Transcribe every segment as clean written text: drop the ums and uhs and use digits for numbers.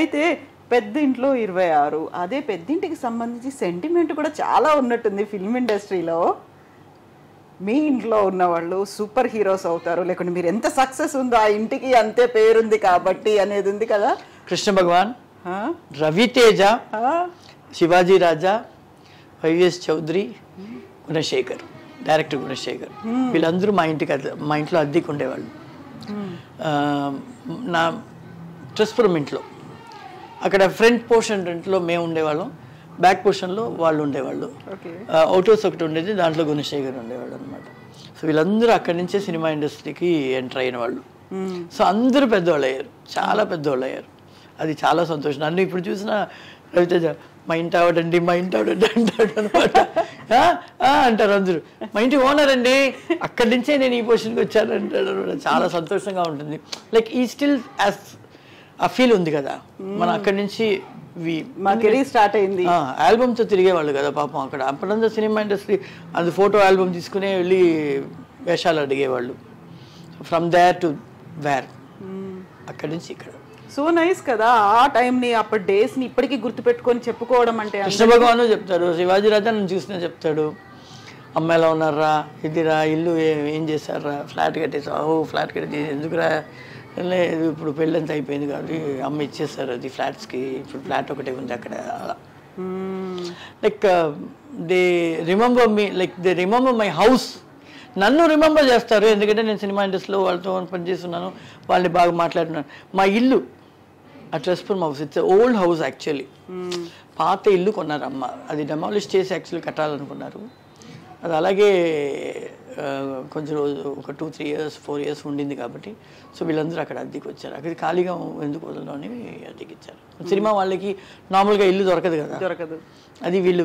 అయితే పెద్ద ఇంట్లో 26, అదే పెద్దింటికి సంబంధించి సెంటిమెంట్ కూడా చాలా ఉన్నట్టుంది ఫిల్మ్ ఇండస్ట్రీలో. మీ ఇంట్లో ఉన్నవాళ్ళు సూపర్ హీరోస్ అవుతారు, లేకుంటే మీరు ఎంత సక్సెస్ ఉందో ఆ ఇంటికి అంతే పేరుంది కాబట్టి అనేది ఉంది కదా. కృష్ణ భగవాన్, రవితేజ, శివాజీ రాజా, వైవిఎస్ చౌదరి, గుణశేఖర్, డైరెక్టర్ గుణశేఖర్, వీళ్ళందరూ మా ఇంట్లో అద్దెకు ఉండేవాళ్ళు. నా ట్రస్పురం ఇంట్లో అక్కడ ఫ్రంట్ పోర్షన్ రెంట్లో మేము ఉండేవాళ్ళం, బ్యాక్ పోర్షన్లో వాళ్ళు ఉండేవాళ్ళు. అవుట్ హౌస్ ఒకటి ఉండేది, దాంట్లో గుణశేఖర్ ఉండేవాళ్ళు అనమాట. సో వీళ్ళందరూ అక్కడి నుంచే సినిమా ఇండస్ట్రీకి ఎంటర్ అయిన వాళ్ళు. సో అందరూ పెద్దవాళ్ళు అయ్యారు, చాలా పెద్దవాళ్ళు అయ్యారు. అది చాలా సంతోషం. నన్ను ఇప్పుడు చూసిన రవితేజ మా ఇంటి ఆవిడండి, మా ఇంటి ఆవిడండి అంటాడు అనమాట. అంటారు అందరూ, మా ఇంటి ఓనర్ అండి, అక్కడి నుంచే నేను ఈ పొజిషన్కి వచ్చాను అంటాడు అనమాట. చాలా సంతోషంగా ఉంటుంది. లైక్ ఈ స్టిల్ యాజ్ ఆ ఫీల్ ఉంది కదా, మనం అక్కడి నుంచి మా కెరీర్ స్టార్ట్ అయింది. ఆల్బమ్తో తిరిగేవాళ్ళు కదా పాపం. అక్కడ అప్పుడంతా సినిమా ఇండస్ట్రీ అది ఫోటో ఆల్బమ్ తీసుకునే వెళ్ళి వేషాలు అడిగేవాళ్ళు. ఫ్రమ్ దేర్ టు వేర్, అక్కడి నుంచి ఇక్కడ. సో నైస్ కదా ఆ టైంని, అప్పటి డేస్ని ఇప్పటికీ గుర్తుపెట్టుకొని చెప్పుకోవడం అంటే. కృష్ణ భగవాను చెప్తాడు, శివాజీ రాజా నన్ను చూసినా చెప్తాడు, అమ్మ ఎలా ఉన్నారా, ఇదిరా ఇల్లు ఏం చేశారా, ఫ్లాట్ కట్టేసావు, ఫ్లాట్ కట్టేసి ఎందుకురా, లేదు ఇప్పుడు పెళ్ళంతా అయిపోయింది కాబట్టి అమ్మ ఇచ్చేస్తారు అది ఫ్లాట్స్కి, ఇప్పుడు ఫ్లాట్ ఒకటే ఉంది అక్కడ. Like they remember me, like they remember my house. నన్ను రిమెంబర్ చేస్తారు ఎందుకంటే నేను సినిమా ఇండస్ట్రీలో వాళ్ళతో పనిచేస్తున్నాను, వాళ్ళని బాగా మాట్లాడుతున్నాను. మా ఇల్లు ఆ ట్రస్పురం house, it's old house actually. పాత ఇల్లు కొన్నారు అమ్మ, అది డెమాలిష్ చేసి యాక్చువల్లీ కట్టాలనుకున్నారు. అది అలాగే కొంచెం రోజు ఒక 2-3 years 4 years ఉండింది కాబట్టి సో వీళ్ళందరూ అక్కడ అద్దెకి వచ్చారు. అక్కడ ఖాళీగా ఎందుకు వదలడం అని అద్దెకి ఇచ్చారు. సినిమా వాళ్ళకి నార్మల్గా ఇల్లు దొరకదు కదా, దొరకదు. అది వీళ్ళు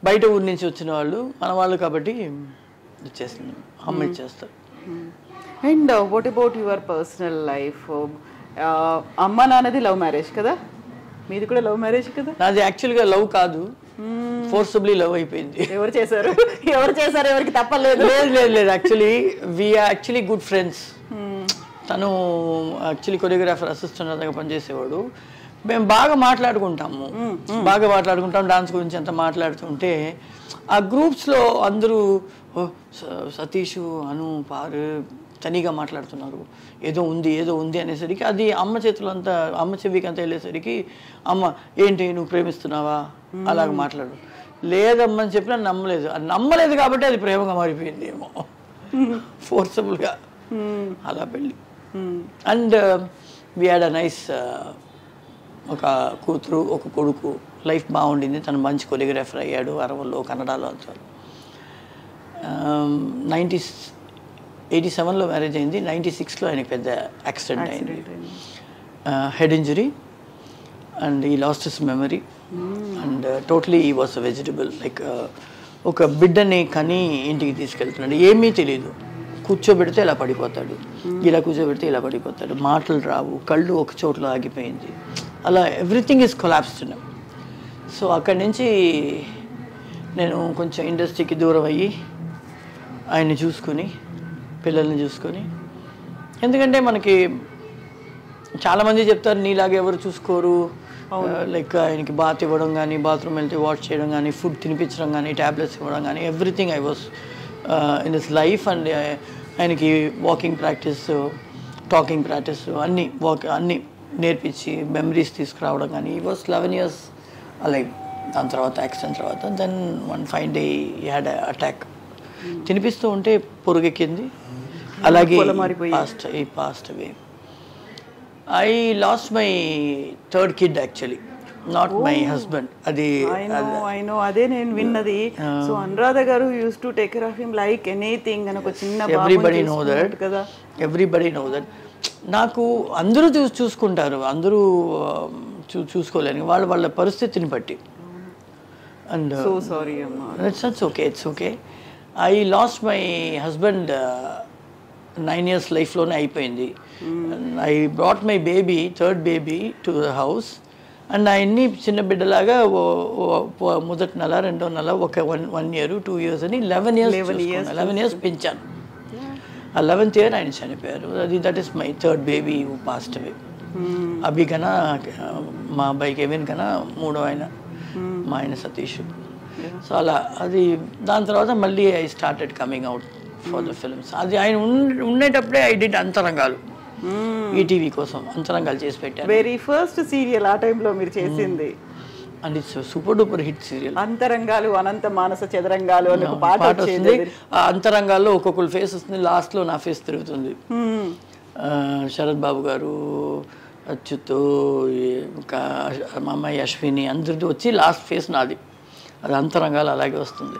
బయట ఊరి నుంచి వచ్చిన వాళ్ళు, మన వాళ్ళు కాబట్టి ఇచ్చేస్తుంది, అమ్మ ఇచ్చేస్తారు. And what about your personal life? అమ్మ నాన్నది లవ్ మ్యారేజ్ కదా, మీది కూడా లవ్ మ్యారేజ్ కదా? నాది యాక్చువల్గా లవ్ కాదు, ఫోర్సబుల్లీ లవ్ అయిపోయింది. ఎవరు చేశారు ఎవరికి తప్పలేదు? లేదు actually we are actually good friends. తను యాక్చువల్లీ కొరియోగ్రాఫర్ అసిస్టెంట్ దగ్గర పనిచేసేవాడు. మేము బాగా మాట్లాడుకుంటాము, డాన్స్ గురించి అంతా మాట్లాడుతుంటే ఆ గ్రూప్స్లో అందరూ సతీష్, అను, పారు తనీగా మాట్లాడుతున్నారు, ఏదో ఉంది అనేసరికి అది అమ్మ చేతులు అంతా, అమ్మ చెవికి అంతా వెళ్ళేసరికి అమ్మ ఏంటి నువ్వు ప్రేమిస్తున్నావా అలాగ మాట్లాడు, లేదమ్మని చెప్పినా నమ్మలేదు కాబట్టి అది ప్రేమగా మారిపోయింది ఏమో, ఫోర్సబుల్గా అలా పెళ్ళి. And we had a nice, ఒక కూతురు ఒక కొడుకు, లైఫ్ బాగుండింది. తను మంచి కొరియోగ్రాఫర్ అయ్యాడు, అరవల్లో కన్నడలో అంతా. 87లో మ్యారేజ్ అయింది, 96లో ఆయనకి పెద్ద యాక్సిడెంట్ అయింది, హెడ్ ఇంజరీ, అండ్ ఈ lost his memory and totally ఈ వాస్ అ వెజిటబుల్. లైక్ ఒక బిడ్డని కని ఇంటికి తీసుకెళ్తున్నాడు, ఏమీ తెలియదు, కూర్చోబెడితే ఇలా పడిపోతాడు, ఇలా కూర్చోబెడితే ఇలా పడిపోతాడు, మాటలు రావు, కళ్ళు ఒక చోట్లో ఆగిపోయింది, అలా ఎవ్రీథింగ్ ఈజ్ కొలాప్స్డ్. సో అక్కడి నుంచి నేను కొంచెం ఇండస్ట్రీకి దూరం అయ్యి ఆయన్ని చూసుకొని, పిల్లల్ని చూసుకొని, ఎందుకంటే మనకి చాలామంది చెప్తారు నీలాగా ఎవరు చూసుకోరు, లైక్ ఆయనకి బాత్ ఇవ్వడం కానీ, బాత్రూమ్ వెళ్తే వాష్ చేయడం కానీ, ఫుడ్ తినిపించడం కానీ, ట్యాబ్లెట్స్ ఇవ్వడం కానీ, everything I was in this life. And ఆయనకి వాకింగ్ ప్రాక్టీస్, టాకింగ్ ప్రాక్టీస్ అన్నీ నేర్పించి మెమరీస్ తీసుకురావడం కానీ. ఈ వాస్ 11 years అలైవ్. దాని తర్వాత యాక్సిడెంట్ తర్వాత దెన్ వన్ ఫైన్ డే ఈ హ్యాడ్ అటాక్. తినిపిస్తూ ఉంటే పొరుగెక్కింది, అలాగే passed away. I lost my third kid actually, not my husband. అది అదే నేను విన్నది. సో అనురాధ గారు use to take care of him like anything అని ఒక చిన్న ఎవ్రీబడి నో దట్ కదా, ఎవ్రీబడి నో దట్. నాకు అందరూ చూసుకుంటారు, అందరూ చూసుకోలేని వాళ్ళ పరిస్థితిని బట్టి. అండ్ సో సారీ అమ్మా, it's okay. I lost my husband 9 years లైఫ్లోనే అయిపోయింది. I brought my baby, third baby to the house. And ఆయన్ని చిన్న బిడ్డలాగా మొదటి నెల, రెండో నెల, ఒక 1 year 2 years అని 11 years పెంచాను. ఆ 11th year ఆయన చనిపోయారు. That is my third baby who passed away. Abhi కన్నా మా అబ్బాయి కెవిన్ కన్నా మూడో ఆయన మా ఆయన సతీష్. సో అలా అది దాని తర్వాత మళ్ళీ I started coming out for the films. అది ఆయన ఉండేటప్పుడే ఐ డిడ్ అంతరంగాలు, ఈటీవీ కోసం అంతరంగాలు చేసి పెట్టారు. వెరీ ఫస్ట్ సీరియల్ ఆ టైంలో మీరు చేసింది. And it's super duper hit serial. Antarangalu, అనంత మానస చదరంగాలు అని ఒక పాట వస్తుంది. ఆ అంతరంగాల్లో ఒక్కొక్కరు ఫేస్ వస్తుంది, లాస్ట్లో నా ఫేస్ తిరుగుతుంది. శరత్ బాబు గారు, అచ్యుత్, ఇంకా మా అమ్మాయి అశ్విని అందరిది వచ్చి లాస్ట్ ఫేస్ నాది. అది అంతరంగాలు అలాగే వస్తుంది.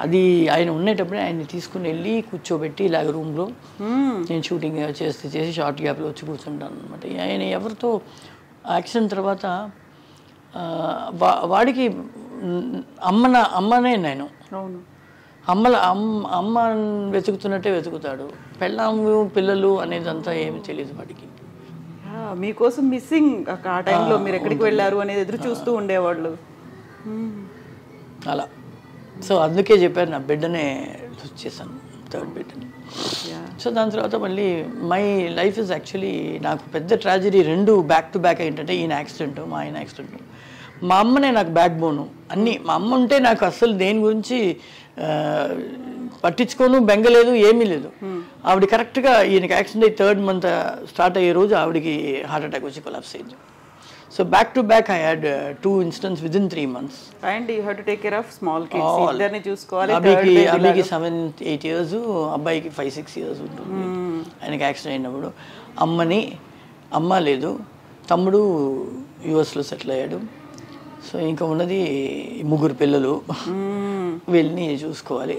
అది ఆయన ఉండేటప్పుడే ఆయన్ని తీసుకుని వెళ్ళి కూర్చోబెట్టి ఇలాగ రూమ్లో నేను షూటింగ్ చేసి షార్ట్ గ్యాప్లో వచ్చి కూర్చుంటాను అనమాట. ఆయన ఎవరితో యాక్సిడెంట్ తర్వాత వాడికి అమ్మనే నేను అమ్మ వెతుకుతున్నట్టే వెతుకుతాడు. పెళ్ళాము పిల్లలు అనేదంతా ఏమి తెలియదు వాడికి. మీకోసం మిస్సింగ్ ఆ టైంలో మీరు ఎక్కడికి వెళ్ళారు అనేది ఎదురు చూస్తూ ఉండేవాళ్ళు అలా. సో అందుకే చెప్పారు నా బిడ్డనే చేశాను, థర్డ్ బిడ్డని. సో దాని తర్వాత మళ్ళీ మై లైఫ్ ఇస్ యాక్చువల్లీ నాకు పెద్ద ట్రాజడీ రెండు బ్యాక్ టు బ్యాక్ ఏంటంటే ఈయన యాక్సిడెంట్, మా ఆయన యాక్సిడెంట్. మా అమ్మనే నాకు బ్యాక్ బోను అన్నీ. మా అమ్మ ఉంటే నాకు అస్సలు దేని గురించి పట్టించుకోను, బెంగలేదు, ఏమీ లేదు. ఆవిడ కరెక్ట్గా ఈయనకి యాక్సిడెంట్ అయ్యి 3rd month స్టార్ట్ అయ్యే రోజు ఆవిడకి హార్ట్ అటాక్ వచ్చి కొలాప్స్ అయింది. So back to back I had 2 incidents within 3 months. And you have to take care of small kids. ఇద్దరిని చూసుకోవాలి. అబ్బాయికి 7-8 years, అబ్బాయికి 5-6 years ఉంటుంది. ఆయనకి యాక్సిడెంట్ అయినప్పుడు అమ్మ లేదు, తమ్ముడు యుఎస్లో సెటిల్ అయ్యాడు. సో ఇంకా ఉన్నది 3 పిల్లలు, వీళ్ళని చూసుకోవాలి.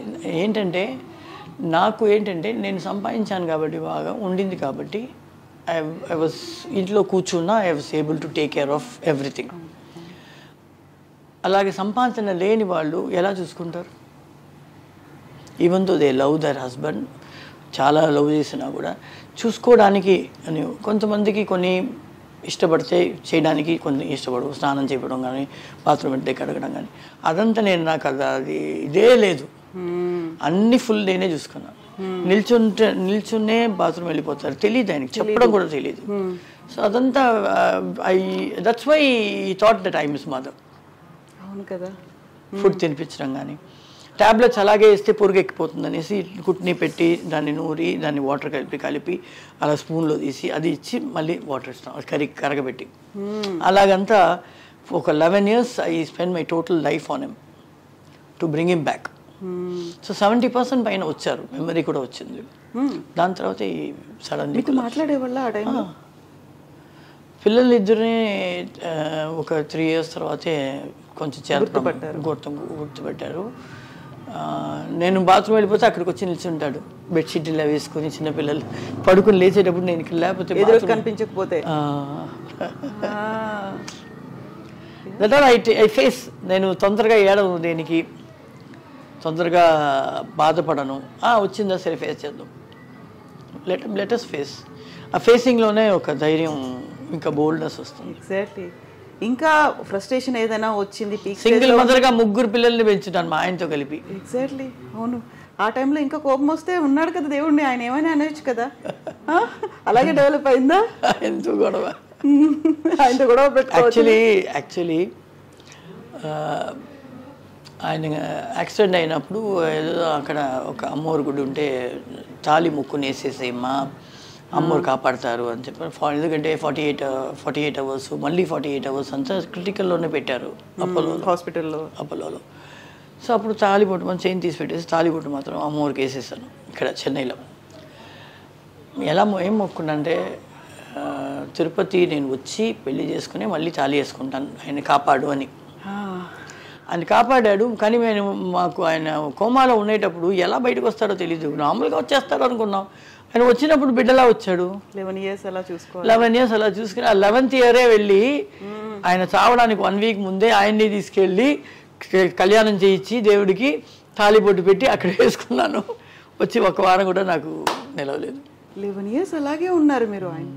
నాకు ఏంటంటే నేను సంపాదించాను కాబట్టి, బాగా ఉండింది కాబట్టి I was ఇంట్లో కూర్చున్నా I was able to take care of everything. అలాగే సంపాదన లేని వాళ్ళు ఎలా చూసుకుంటారు? Even though they love their husband, చాలా లవ్ చేసినా కూడా చూసుకోవడానికి అని కొంతమందికి కొన్ని ఇష్టపడితే చేయడానికి, కొన్ని ఇష్టపడవు. స్నానం చేయడం కానీ, బాత్రూమ్ అంటే కడగడం కానీ, అదంతా నాకు అది ఇదే లేదు. అన్ని ఫుల్ నేనే చూసుకున్నాను. నిల్చునే బాత్రూమ్ వెళ్ళిపోతారు, తెలియదు ఆయనకి, చెప్పడం కూడా తెలియదు. సో అదంతా దట్స్ వై ఈ thought that I miss mother. అవును కదా. ఫుడ్ తినిపించడం కానీ, ట్యాబ్లెట్స్ అలాగే వేస్తే పొరుగు ఎక్కిపోతుంది అనేసి కుట్ని పెట్టి దాన్ని నూరి దాన్ని వాటర్ కలిపి అలా స్పూన్లో తీసి అది ఇచ్చి మళ్ళీ వాటర్ ఇస్తాం, అది కరగబెట్టి. అలాగంతా ఒక 11 years I spend my total life on him to bring him back. So 70% పైన వచ్చారు, మెమరీ కూడా వచ్చింది. దాని తర్వాత ఈ సడన్ మాట్లాడేవాళ్ళ ఆ టైంలో పిల్లలు ఇద్దరిని ఒక 3 years తర్వాతే కొంచెం గుర్తుపెట్టారు. నేను బాత్రూమ్ వెళ్ళిపోతే అక్కడికి వచ్చి నిల్చుంటాడు, బెడ్షీట్ ఇలా వేసుకుని. చిన్నపిల్లలు పడుకుని లేచేటప్పుడు నేను ఇక్కడ లేకపోతే కనిపించకపోతే దట్ ఆర్ ఐ ఫేస్. నేను తొందరగా ఏడవను, దేనికి తొందరగా బాధపడను. వచ్చిందా సరే ఫేస్ చేద్దాం, లెటస్ ఫేస్. ఆ ఫేసింగ్లోనే ఒక ధైర్యం, ఇంకా బోల్డ్నెస్ వస్తుంది. ఎగ్జాక్ట్లీ. ఇంకా ఫ్రస్ట్రేషన్ ఏదైనా వచ్చింది, సింగిల్ మదర్గా 3 పిల్లల్ని పెంచుతాను మా ఆయనతో కలిపి. ఎగ్జాక్ట్లీ, అవును. ఆ టైంలో ఇంకా కోపం వస్తే ఉన్నాడు కదా దేవుడిని, ఆయన ఏమైనా అనొచ్చు కదా. అలాగే డెవలప్ అయిందా? ఆయనతో గొడవ యాక్చువల్లీ ఆయన యాక్సిడెంట్ అయినప్పుడు ఏదో అక్కడ ఒక అమ్మోరు గుడి ఉంటే తాలి ముక్కుని వేసేసేమ్మా, అమ్మోరు కాపాడతారు అని చెప్పారు. ఎందుకంటే 48 hours, మళ్ళీ 48 hours అంతా క్రిటికల్లోనే పెట్టారు అపోలోలో. సో అప్పుడు తాలిబొట్టు మనం చైన్ తీసి పెట్టేసి తాలిబొట్టు మాత్రం అమ్మోరికి వేసేసాను ఇక్కడ చెన్నైలో. ఏం మొక్కునంటే తిరుపతి నేను వచ్చి పెళ్లి చేసుకుని మళ్ళీ తాళి వేసుకుంటాను, ఆయన కాపాడు అని. ఆయన కాపాడాడు. కానీ మాకు ఆయన కోమాలో ఉండేటప్పుడు ఎలా బయటకు వస్తాడో తెలీదు, నార్మల్గా వచ్చేస్తాడు అనుకున్నాం. ఆయన వచ్చినప్పుడు బిడ్డలా వచ్చాడు. 11 years అలా చూసుకుని ఆ 11th year వెళ్ళి ఆయన చావడానికి 1 week ముందే ఆయన్ని తీసుకెళ్ళి కళ్యాణం చేయించి దేవుడికి తాళిబొట్టు పెట్టి అక్కడ వేసుకున్నాను. వచ్చి 1 వారం కూడా నాకు నిలవలేదు. 11 years అలాగే ఉన్నారు మీరు. ఆయన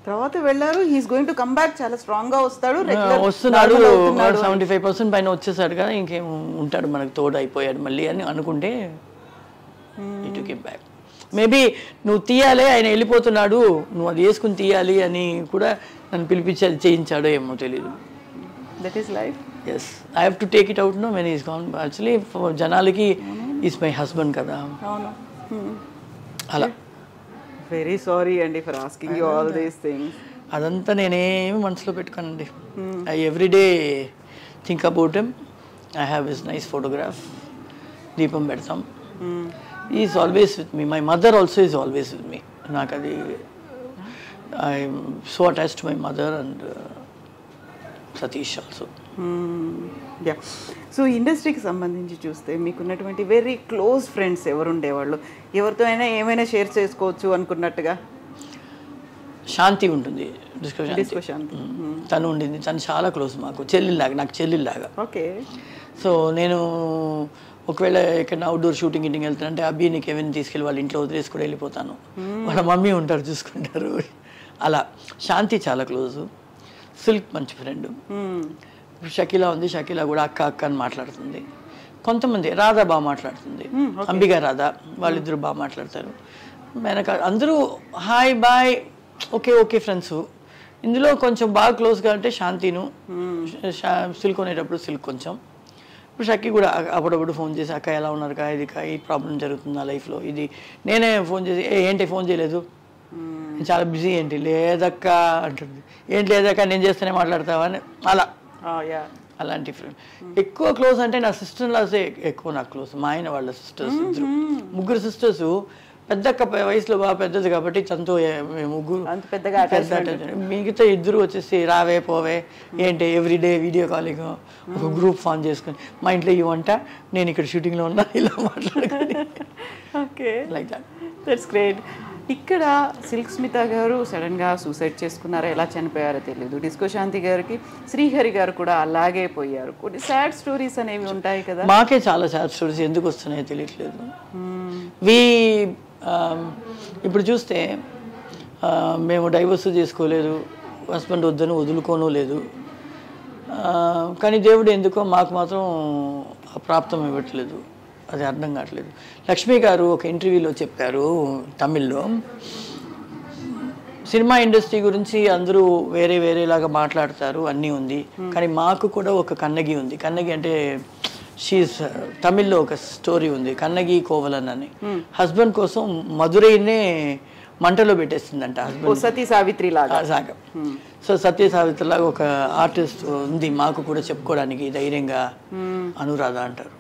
తర్వాత వెళ్ళారు, he's going to come back, చాలా స్ట్రాంగ్ గా వస్తున్నాడు. 75% పైన వచ్చేసాడు కదా, ఇంకేం ఉంటాడు మనకు తోడు అయిపోయాడు మళ్ళీ అని అనుకుంటే ఇటు కేమ్ బ్యాక్. మేబీ నువ్వు తీయాలి, ఆయన వెళ్ళిపోతున్నాడు, నువ్వు అది వేసుకుని తీయాలి అని కూడా నన్ను పిలిపించి అది చేయించాడో ఏమో తెలీదు. That is life. Yes, I have to take it out no when is gone. Actually జనాలకి ఈజ్ మై హస్బెండ్ కదా. అవును. అలా. వెరీ సారీ అండి for asking you all these things. అదంతా నేనేమి మనసులో పెట్టుకోనండి. I everyday think about him. I have his nice photograph. దీపం పెడతాం. Is always with me. My mother also is always with me. నాకు అది I'm so attach to my mother and Satish also. Yeah. So ఇండస్ట్రీకి సంబంధించి చూస్తే మీకున్నటువంటి very close friends ఎవరు ఉండేవాళ్ళు? ఎవరితో అయినా ఏమైనా షేర్ చేసుకోవచ్చు అనుకున్నట్టుగా? శాంతి ఉంటుంది. డిస్కో శాంతి. తను ఉండింది. తను చాలా క్లోజ్ మాకు, చెల్లిలాగా, నాకు చెల్లిలాగా. ఓకే. సో నేను ఒకవేళ ఎక్కడైనా అవుట్డోర్ షూటింగ్ ఇంటికి వెళ్తానంటే అబ్బి కెవిన్ తీసుకెళ్ళి వాళ్ళ ఇంట్లో వదిలేసి కూడా వెళ్ళిపోతాను. వాళ్ళ మమ్మీ ఉంటారు, చూసుకుంటారు. అలా. శాంతి చాలా క్లోజు. సిల్క్ మంచి ఫ్రెండ్. షకీలా ఉంది. షకీలా కూడా అక్క అక్క అని మాట్లాడుతుంది. కొంతమంది రాధా బాగా మాట్లాడుతుంది. అంబిగా రాధా వాళ్ళిద్దరు బాగా మాట్లాడతారు. వెనక అందరూ hi bye okay okay friends. ఇందులో కొంచెం బాగా క్లోజ్గా అంటే శాంతిను, సిల్క్ కొనేటప్పుడు సిల్క్ కొంచెం. ఇప్పుడు షక్కి కూడా అప్పుడప్పుడు ఫోన్ చేసి అక్క ఎలా ఉన్నారు కా, ఇది కా, ఈ ప్రాబ్లం జరుగుతుందా లైఫ్లో, ఇది. నేనే ఫోన్ చేసి ఏంటి ఫోన్ చేయలేదు, చాలా బిజీ, ఏంటి లేదక్క అంటుంది. ఏంటి లేదక్క నేను చేస్తేనే మాట్లాడతావా అని. అలా అలాంటి ఫ్రెండ్. ఎక్కువ క్లోజ్ అంటే నా సిస్టర్ లాసే ఎక్కువ నాకు క్లోజ్. మా ఆయన వాళ్ళ సిస్టర్స్ ఇద్దరు, ముగ్గురు సిస్టర్స్. పెద్దక్క వయసులో బాగా పెద్దది కాబట్టి తనతో ముగ్గురు పెద్దగా. మిగతా ఇద్దరు వచ్చేసి రావే పోవే ఏంటి ఎవ్రీడే వీడియో కాలింగ్, ఒక గ్రూప్ ఫామ్ చేసుకుని మా ఇంట్లో ఇవ్వంట, నేను ఇక్కడ షూటింగ్లో ఉన్నా, ఇలా మాట్లాడుకుని. Okay, like that. That's great. ఇక్కడ సిల్క్ స్మిత గారు సడన్గా సూసైడ్ చేసుకున్నారా, ఎలా చనిపోయారో తెలియదు. డిస్కో శాంతి గారికి శ్రీహరి గారు కూడా అలాగే పోయారు. కొన్ని సాడ్ స్టోరీస్ అనేవి ఉంటాయి కదా. మాకే చాలా సాడ్ స్టోరీస్ ఎందుకు వస్తున్నాయో తెలియట్లేదు. ఇప్పుడు చూస్తే మేము డైవర్స్ చేసుకోలేదు, హస్బెండ్ వద్దని వదులుకోను లేదు. కానీ దేవుడు ఎందుకో మాకు మాత్రం ప్రాప్తం ఇవ్వట్లేదు, అది అర్థం కావట్లేదు. లక్ష్మి గారు ఒక ఇంటర్వ్యూలో చెప్పారు తమిళ్లో, సినిమా ఇండస్ట్రీ గురించి అందరూ వేరే వేరేలాగా మాట్లాడతారు, అన్నీ ఉంది, కానీ మాకు కూడా ఒక కన్నగి ఉంది. కన్నగి అంటే షీఈస్ తమిళ్లో ఒక స్టోరీ ఉంది, కన్నగి కోవలన్ అని. హస్బెండ్ కోసం మధురైనే మంటలో పెట్టేస్తుందంట హస్బెండ్. సతీ సావిత్రి లాగా. సో సత్య సావిత్రి లాగా ఒక ఆర్టిస్ట్ ఉంది మాకు కూడా చెప్పుకోవడానికి ధైర్యంగా, అనురాధ అంటారు.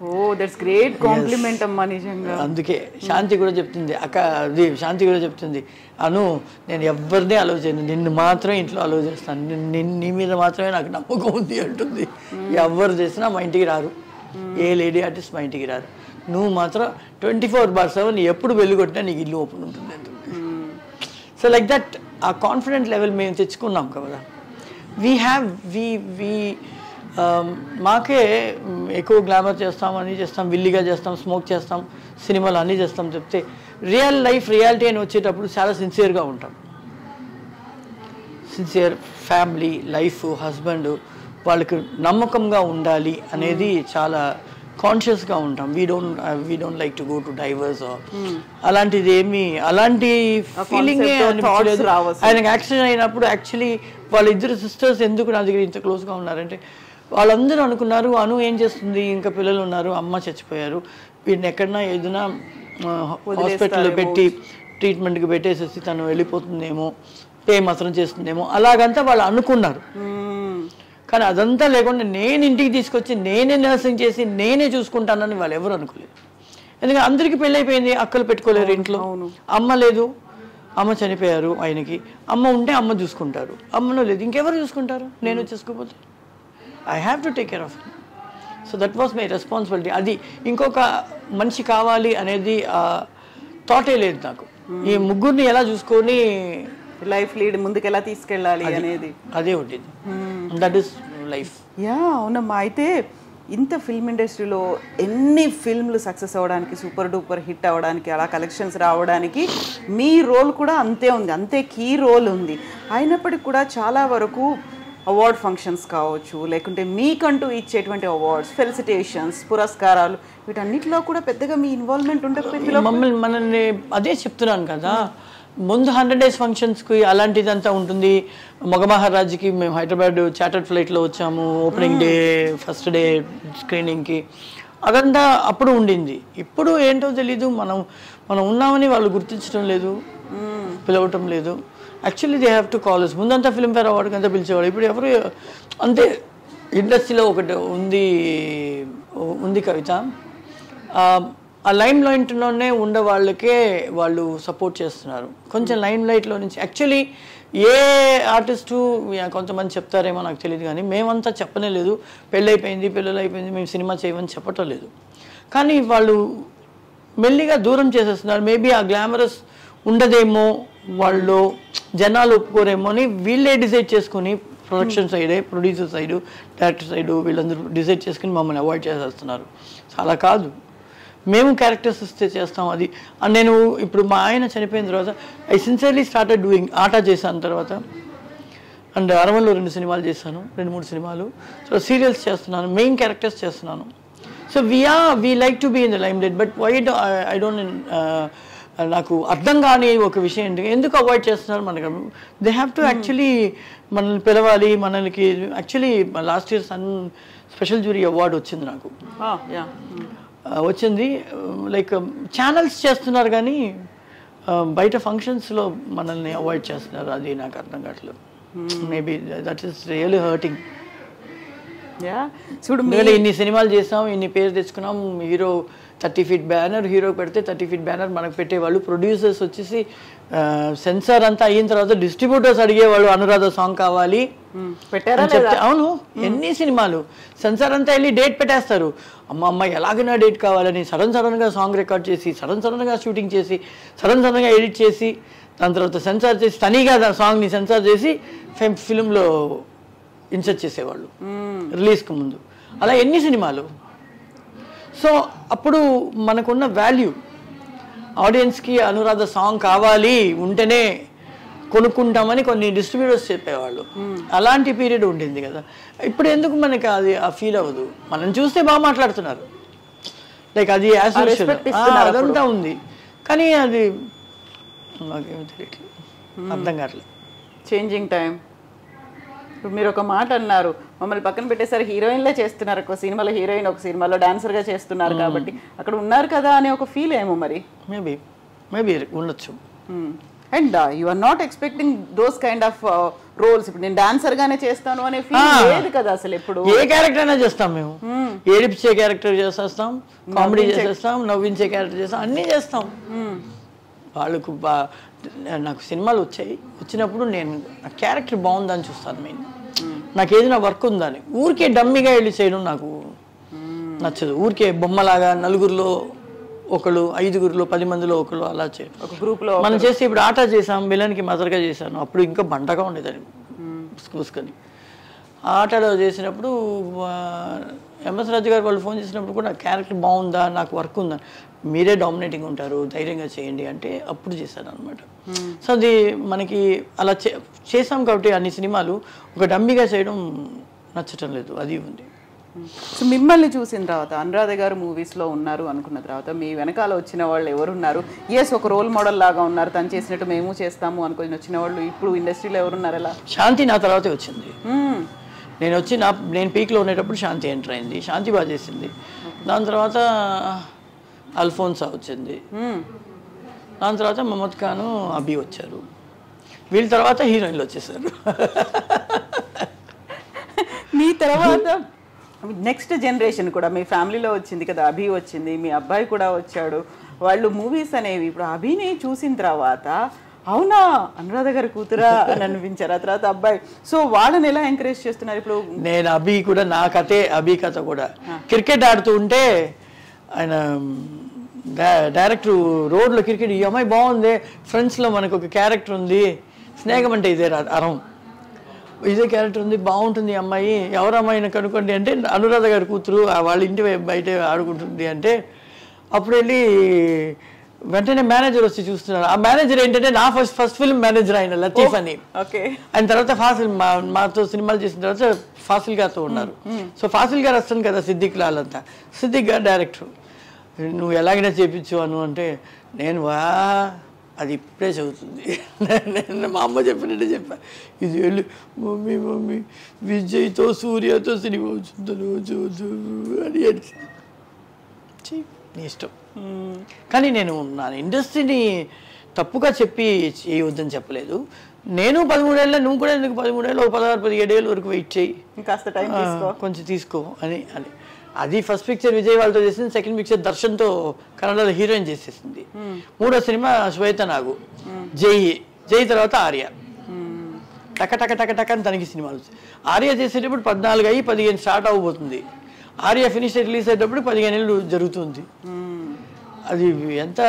ఓ దట్స్ గ్రేట్ కాంప్లిమెంట్ అమ్మా నిజంగా. అందుకే శాంతి కూడా చెప్తుంది, అక్క అది శాంతి కూడా చెప్తుంది, అను నేను ఎవరిని అలౌ చేయను, నిన్ను మాత్రం ఇంట్లో అలౌ చేస్తాను, నీ మీద మాత్రమే నాకు నమ్మకం ఉంది అంటుంది. ఎవరు చేసినా మా ఇంటికి రారు, ఏ లేడీ ఆర్టిస్ట్ మా ఇంటికి రారు, నువ్వు మాత్రం 24/7 ఎప్పుడు వెళ్ళి కొట్టినా నీకు ఇల్లు ఓపెన్ ఉంటుంది అంటుంది. సో లైక్ దట్ ఆ కాన్ఫిడెంట్ లెవెల్ మేము తెచ్చుకున్నాం కదా. మాకే ఎక్కువ గ్లామర్ చేస్తాం, అన్నీ చేస్తాం, విల్లిగా చేస్తాం, స్మోక్ చేస్తాం, సినిమాలు అన్నీ చేస్తాం చెప్తే రియాలిటీ అని వచ్చేటప్పుడు చాలా సిన్సియర్గా ఉంటాం. సిన్సియర్ ఫ్యామిలీ లైఫ్, హస్బెండ్ వాళ్ళకి నమ్మకంగా ఉండాలి అనేది చాలా కాన్షియస్గా ఉంటాం. We don't like to go to divorce అలాంటిది ఏమి, అలాంటి ఫీలింగే అనిపించలేదు. ఆయనకు యాక్సిడెంట్ అయినప్పుడు యాక్చువల్లీ వాళ్ళిద్దరు సిస్టర్స్ ఎందుకు నా దగ్గర ఇంత క్లోజ్గా ఉన్నారంటే, వాళ్ళందరూ అనుకున్నారు అను ఏం చేస్తుంది, ఇంకా పిల్లలు ఉన్నారు, అమ్మ చచ్చిపోయారు, వీడిని ఎక్కడన్నా ఏదైనా హాస్పిటల్లో పెట్టి ట్రీట్మెంట్కి పెట్టేసేసి తను వెళ్ళిపోతుందేమో, పే మాత్రం చేస్తుందేమో, అలాగంతా వాళ్ళు అనుకున్నారు. కానీ అదంతా లేకుండా నేను ఇంటికి తీసుకొచ్చి నేనే నర్సింగ్ చేసి నేనే చూసుకుంటానని వాళ్ళు ఎవరు అనుకోలేదు. ఎందుకంటే అందరికీ పెళ్ళైపోయింది, అక్కలు పెట్టుకోలేరు ఇంట్లో, అమ్మ లేదు, అమ్మ చనిపోయారు ఆయనకి, అమ్మ ఉంటే అమ్మ చూసుకుంటారు, అమ్మను లేదు ఇంకెవరు చూసుకుంటారు, నేను చూసుకోకపోతే. I have to take care of him. So that was my responsibility. అది ఇంకొక మనిషి కావాలి అనేది థాటే లేదు నాకు. ఈ ముగ్గురిని ఎలా చూసుకొని లైఫ్ లీడ్ ముందుకు ఎలా తీసుకెళ్ళాలి అనేది అదే ఉంటుంది. That is life. యా అవునమ్మా. అయితే ఇంత ఫిల్మ్ ఇండస్ట్రీలో ఎన్ని ఫిల్మ్లు సక్సెస్ అవ్వడానికి, సూపర్ డూపర్ హిట్ అవ్వడానికి, అలా కలెక్షన్స్ రావడానికి మీ రోల్ కూడా అంతే ఉంది, అంతే కీ రోల్ ఉంది. అయినప్పటికీ కూడా చాలా వరకు అవార్డ్ ఫంక్షన్స్ కావచ్చు, లేకుంటే మీకంటూ ఇచ్చేటువంటి అవార్డ్స్, ఫెలిసిటేషన్స్, పురస్కారాలు, వీటన్నిటిలో కూడా పెద్దగా మీ ఇన్వాల్వ్మెంట్ ఉండకపోయింది. మనల్ని అదే చెప్తున్నాను కదా, ముందు 100 days ఫంక్షన్స్కి అలాంటిదంతా ఉంటుంది. మగమహారాజ్కి మేము హైదరాబాద్ చార్టర్డ్ ఫ్లైట్లో వచ్చాము, ఓపెనింగ్ డే, ఫస్ట్ డే స్క్రీనింగ్కి, అదంతా అప్పుడు ఉండింది. ఇప్పుడు ఏంటో తెలీదు, మనం ఉన్నామని వాళ్ళు గుర్తించడం లేదు, పిలవటం లేదు. Actually they have to call us. ముందంతా ఫిల్మ్ఫేర్ అవార్డుకి అంతా పిలిచేవాడు, ఇప్పుడు ఎవరు అంతే. ఇండస్ట్రీలో ఒకటి ఉంది కవిత, ఆ లైమ్ లైట్లోనే ఉండే వాళ్ళకే వాళ్ళు సపోర్ట్ చేస్తున్నారు. కొంచెం లైమ్ లైట్లో నుంచి యాక్చువల్లీ ఏ ఆర్టిస్టు కొంతమంది చెప్తారేమో నాకు తెలియదు, కానీ మేమంతా చెప్పనే లేదు. పెళ్ళైపోయింది, పిల్లలు అయిపోయింది, మేము సినిమా చేయమని చెప్పటం లేదు. కానీ వాళ్ళు మెల్లిగా దూరం చేసేస్తున్నారు. మేబీ ఆ గ్లామరస్ ఉండదేమో, వాళ్ళు జనాలు ఒప్పుకోరేమో అని వీళ్ళే డిసైడ్ చేసుకుని, ప్రొడక్షన్ సైడే, ప్రొడ్యూసర్ సైడు, డైరెక్టర్ సైడు, వీళ్ళందరూ డిసైడ్ చేసుకుని మమ్మల్ని అవాయిడ్ చేసేస్తున్నారు. అలా కాదు, మేము క్యారెక్టర్స్ ఇస్తే చేస్తాం. అది నేను ఇప్పుడు మా ఆయన చనిపోయిన తర్వాత ఐ సిన్సియర్లీ స్టార్టెడ్ డూయింగ్. ఆట చేశాను తర్వాత, అండ్ అరవన్లో 2 సినిమాలు చేశాను, 2-3 సినిమాలు. సో సీరియల్స్ చేస్తున్నాను, మెయిన్ క్యారెక్టర్స్ చేస్తున్నాను. So we like to be in the limelight. But why I don't, నాకు అర్థం కాని ఒక విషయం ఏంటి, ఎందుకు అవాయిడ్ చేస్తున్నారు మనకు. దే హ్యావ్ టు యాక్చువల్లీ మనల్ని పిలవాలి. మనకి actually last year sun special jury award వచ్చింది నాకు, వచ్చింది. లైక్ ఛానల్స్ చేస్తున్నారు కానీ బయట ఫంక్షన్స్లో మనల్ని అవాయిడ్ చేస్తున్నారు. అది నాకు అర్థం కావట్లేదు. Maybe that is really hurting. చూడు, ఇన్ని సినిమాలు చేసాం, ఇన్ని పేరు తెచ్చుకున్నాం. హీరో 30 feet బ్యానర్, హీరోకి పెడితే 30 feet బ్యానర్ మనకు పెట్టేవాళ్ళు. ప్రొడ్యూసర్స్ వచ్చేసి సెన్సార్ అంతా అయిన తర్వాత డిస్ట్రిబ్యూటర్స్ అడిగేవాళ్ళు, అనురాధ సాంగ్ కావాలి చెప్తే. అవును, ఎన్ని సినిమాలు సెన్సార్ అంతా వెళ్ళి డేట్ పెట్టేస్తారు. అమ్మ ఎలాగైనా డేట్ కావాలని సడన్గా సాంగ్ రికార్డ్ చేసి, సడన్గా షూటింగ్ చేసి, సడన్గా ఎడిట్ చేసి, దాని తర్వాత సెన్సార్ చేసి, తనీగా సాంగ్ని సెన్సార్ చేసి ఫిల్మ్లో ఇన్సర్ట్ చేసేవాళ్ళు రిలీజ్కి ముందు. అలా ఎన్ని సినిమాలు. సో అప్పుడు మనకున్న వాల్యూ, ఆడియన్స్కి అనురాధ సాంగ్ కావాలి ఉంటేనే కొనుక్కుంటామని కొన్ని డిస్ట్రిబ్యూటర్స్ చెప్పేవాళ్ళు. అలాంటి పీరియడ్ ఉండింది కదా. ఇప్పుడు ఎందుకు మనకి అది ఆ ఫీల్ అవ్వదు. మనం చూస్తే బాగా మాట్లాడుతున్నారు, లైక్ అది అదంతా ఉంది. కానీ అది నాకేమో తెలియట్లేదు, అర్థం కావట్లేదు. Changing time. ఇప్పుడు మీరు ఒక మాట అన్నారు, మమ్మల్ని పక్కన పెట్టేసరి హీరోయిన్లే చేస్తున్నారు, ఒక సినిమాలో హీరోయిన్, ఒక సినిమాలో డాన్సర్గా చేస్తున్నారు కాబట్టి అక్కడ ఉన్నారు కదా అనే ఒక ఫీల్ ఏమో మరి. మేబీ ఉండొచ్చు. And you are not expecting those kind of roles. ఇప్పుడు నేను డాన్సర్ గానే చేస్తాను అనే ఫీల్ లేదు కదా అసలు. ఎప్పుడు ఏ క్యారెక్టర్ అయినా చేస్తాం మేము. ఏడిపించే క్యారెక్టర్ చేసేస్తాం, కామెడీ చేసేస్తాం, నవ్వించే క్యారెక్టర్ చేస్తాం, అన్నీ చేస్తాం. వాళ్ళకు నాకు సినిమాలు వచ్చినప్పుడు నేను నా క్యారెక్టర్ బాగుందని చూస్తాను. మెయిన్ నాకు ఏదైనా వర్క్ ఉందని. ఊరికే డమ్మీగా వెళ్ళి చేయడం నాకు నచ్చదు. ఊరికే బొమ్మలాగా నలుగురిలో ఒకళ్ళు, 5గురిలో 10 మందిలో ఒకళ్ళు అలా ఒక గ్రూప్లో మనం చేసి. ఇప్పుడు ఆట చేసాం, విలన్కి మదర్గా చేశాను. అప్పుడు ఇంకా బండగా ఉండేదాన్ని పూసుకొని. ఆటలో చేసినప్పుడు ఎంఎస్ రాజు గారు వాళ్ళు ఫోన్ చేసినప్పుడు కూడా క్యారెక్టర్ బాగుందా, నాకు వర్క్ ఉందా, మీరే డామినేటింగ్ ఉంటారు, ధైర్యంగా చేయండి అంటే అప్పుడు చేశాను అనమాట. సో అది మనకి అలా చేసాం కాబట్టి అన్ని సినిమాలు ఒక డమ్మీగా చేయడం నచ్చటం లేదు, అది ఉంది. సో మిమ్మల్ని చూసిన తర్వాత, అనురాధ గారు మూవీస్లో ఉన్నారు అనుకున్న తర్వాత మీ వెనకాల వచ్చిన వాళ్ళు ఎవరున్నారు? ఒక రోల్ మోడల్ లాగా ఉన్నారు, తను చేసినట్టు మేము చేస్తాము అనుకుని వచ్చిన వాళ్ళు ఇప్పుడు ఇండస్ట్రీలో ఎవరున్నారు? అలా శాంతి నా తర్వాతే వచ్చింది. నేను పీక్లో ఉండేటప్పుడు శాంతి ఎంటర్ అయింది. శాంతి బాగా చేసింది. దాని తర్వాత అల్ఫోన్సా వచ్చింది. దాని తర్వాత మహమ్మద్ ఖాను, అభి వచ్చారు. వీళ్ళ తర్వాత హీరోయిన్లు వచ్చేసారు. మీ తర్వాత నెక్స్ట్ జనరేషన్ కూడా మీ ఫ్యామిలీలో వచ్చింది కదా, అభి వచ్చింది, మీ అబ్బాయి కూడా వచ్చాడు. వాళ్ళు మూవీస్ అనేవి ఇప్పుడు అభిని చూసిన తర్వాత అవునా అనురాధ గారి కూతురా అని అనిపించారు. ఆ తర్వాత అబ్బాయి. సో వాళ్ళని ఎలా ఎంకరేజ్ చేస్తున్నారు ఇప్పుడు? నేను అభి కూడా, నా కథే అభి కథ కూడా. క్రికెట్ ఆడుతూ ఉంటే ఆయన డైరెక్టర్ రోడ్లో క్రికెట్, ఈ అమ్మాయి బాగుంది, ఫ్రెండ్స్లో మనకు ఒక క్యారెక్టర్ ఉంది, స్నేహం అంటే ఇదే అరం, ఇదే క్యారెక్టర్ ఉంది, బాగుంటుంది ఈ అమ్మాయి, ఎవరు అమ్మాయిని కనుక్కోండి అంటే అనురాధ గారి కూతురు, వాళ్ళ ఇంటి బయట ఆడుకుంటుంది అంటే అప్పుడు వెళ్ళి వెంటనే మేనేజర్ వచ్చి చూస్తున్నారు. ఆ మేనేజర్ ఏంటంటే నా ఫస్ట్ ఫిల్మ్ మేనేజర్ ఆయన లతీఫ్ అని. ఆయన తర్వాత ఫాసిల్ మాతో సినిమాలు చేసిన తర్వాత ఫాసిల్ గారితో ఉన్నారు. సో ఫాసిల్ గారు వస్తాను కదా సిద్దిక్ లాల్ అంతా, సిద్దిక్ గారు డైరెక్టర్. నువ్వు ఎలాగైనా చేయించు అను అంటే నేను అది ఇప్పుడే చదువుతుంది. నేను మా అమ్మ చెప్పినట్టే చెప్పాను, ఇది వెళ్ళి మమ్మీ మమ్మీ విజయ్తో సూర్యతో సినిమా వచ్చింది అని నీ ఇష్టం. కానీ నేను నా ఇండస్ట్రీని తప్పుగా చెప్పి చేయవద్దని చెప్పలేదు. నేను 13 ఏళ్ళ, నువ్వు కూడా ఎందుకు 13 ఏళ్ళు, 16-17 ఏళ్ళ వరకు వెయిట్ చేయి, కొంచెం తీసుకో అని అని. అది ఫస్ట్ పిక్చర్ విజయ్ వాళ్ళతో చేసింది. సెకండ్ పిక్చర్ దర్శన్తో కన్నడలో హీరోయిన్ చేసేసింది. మూడో సినిమా శ్వేత నాగు, జై తర్వాత ఆర్య. టక టక టక టక అని తనకి సినిమాలు. ఆర్య చేసేటప్పుడు 14 అయ్యి 15 స్టార్ట్ అవ్వబోతుంది. ఆర్య ఫినిష్ రిలీజ్ అయ్యేటప్పుడు 15 ఏళ్ళు జరుగుతుంది. అది ఎంత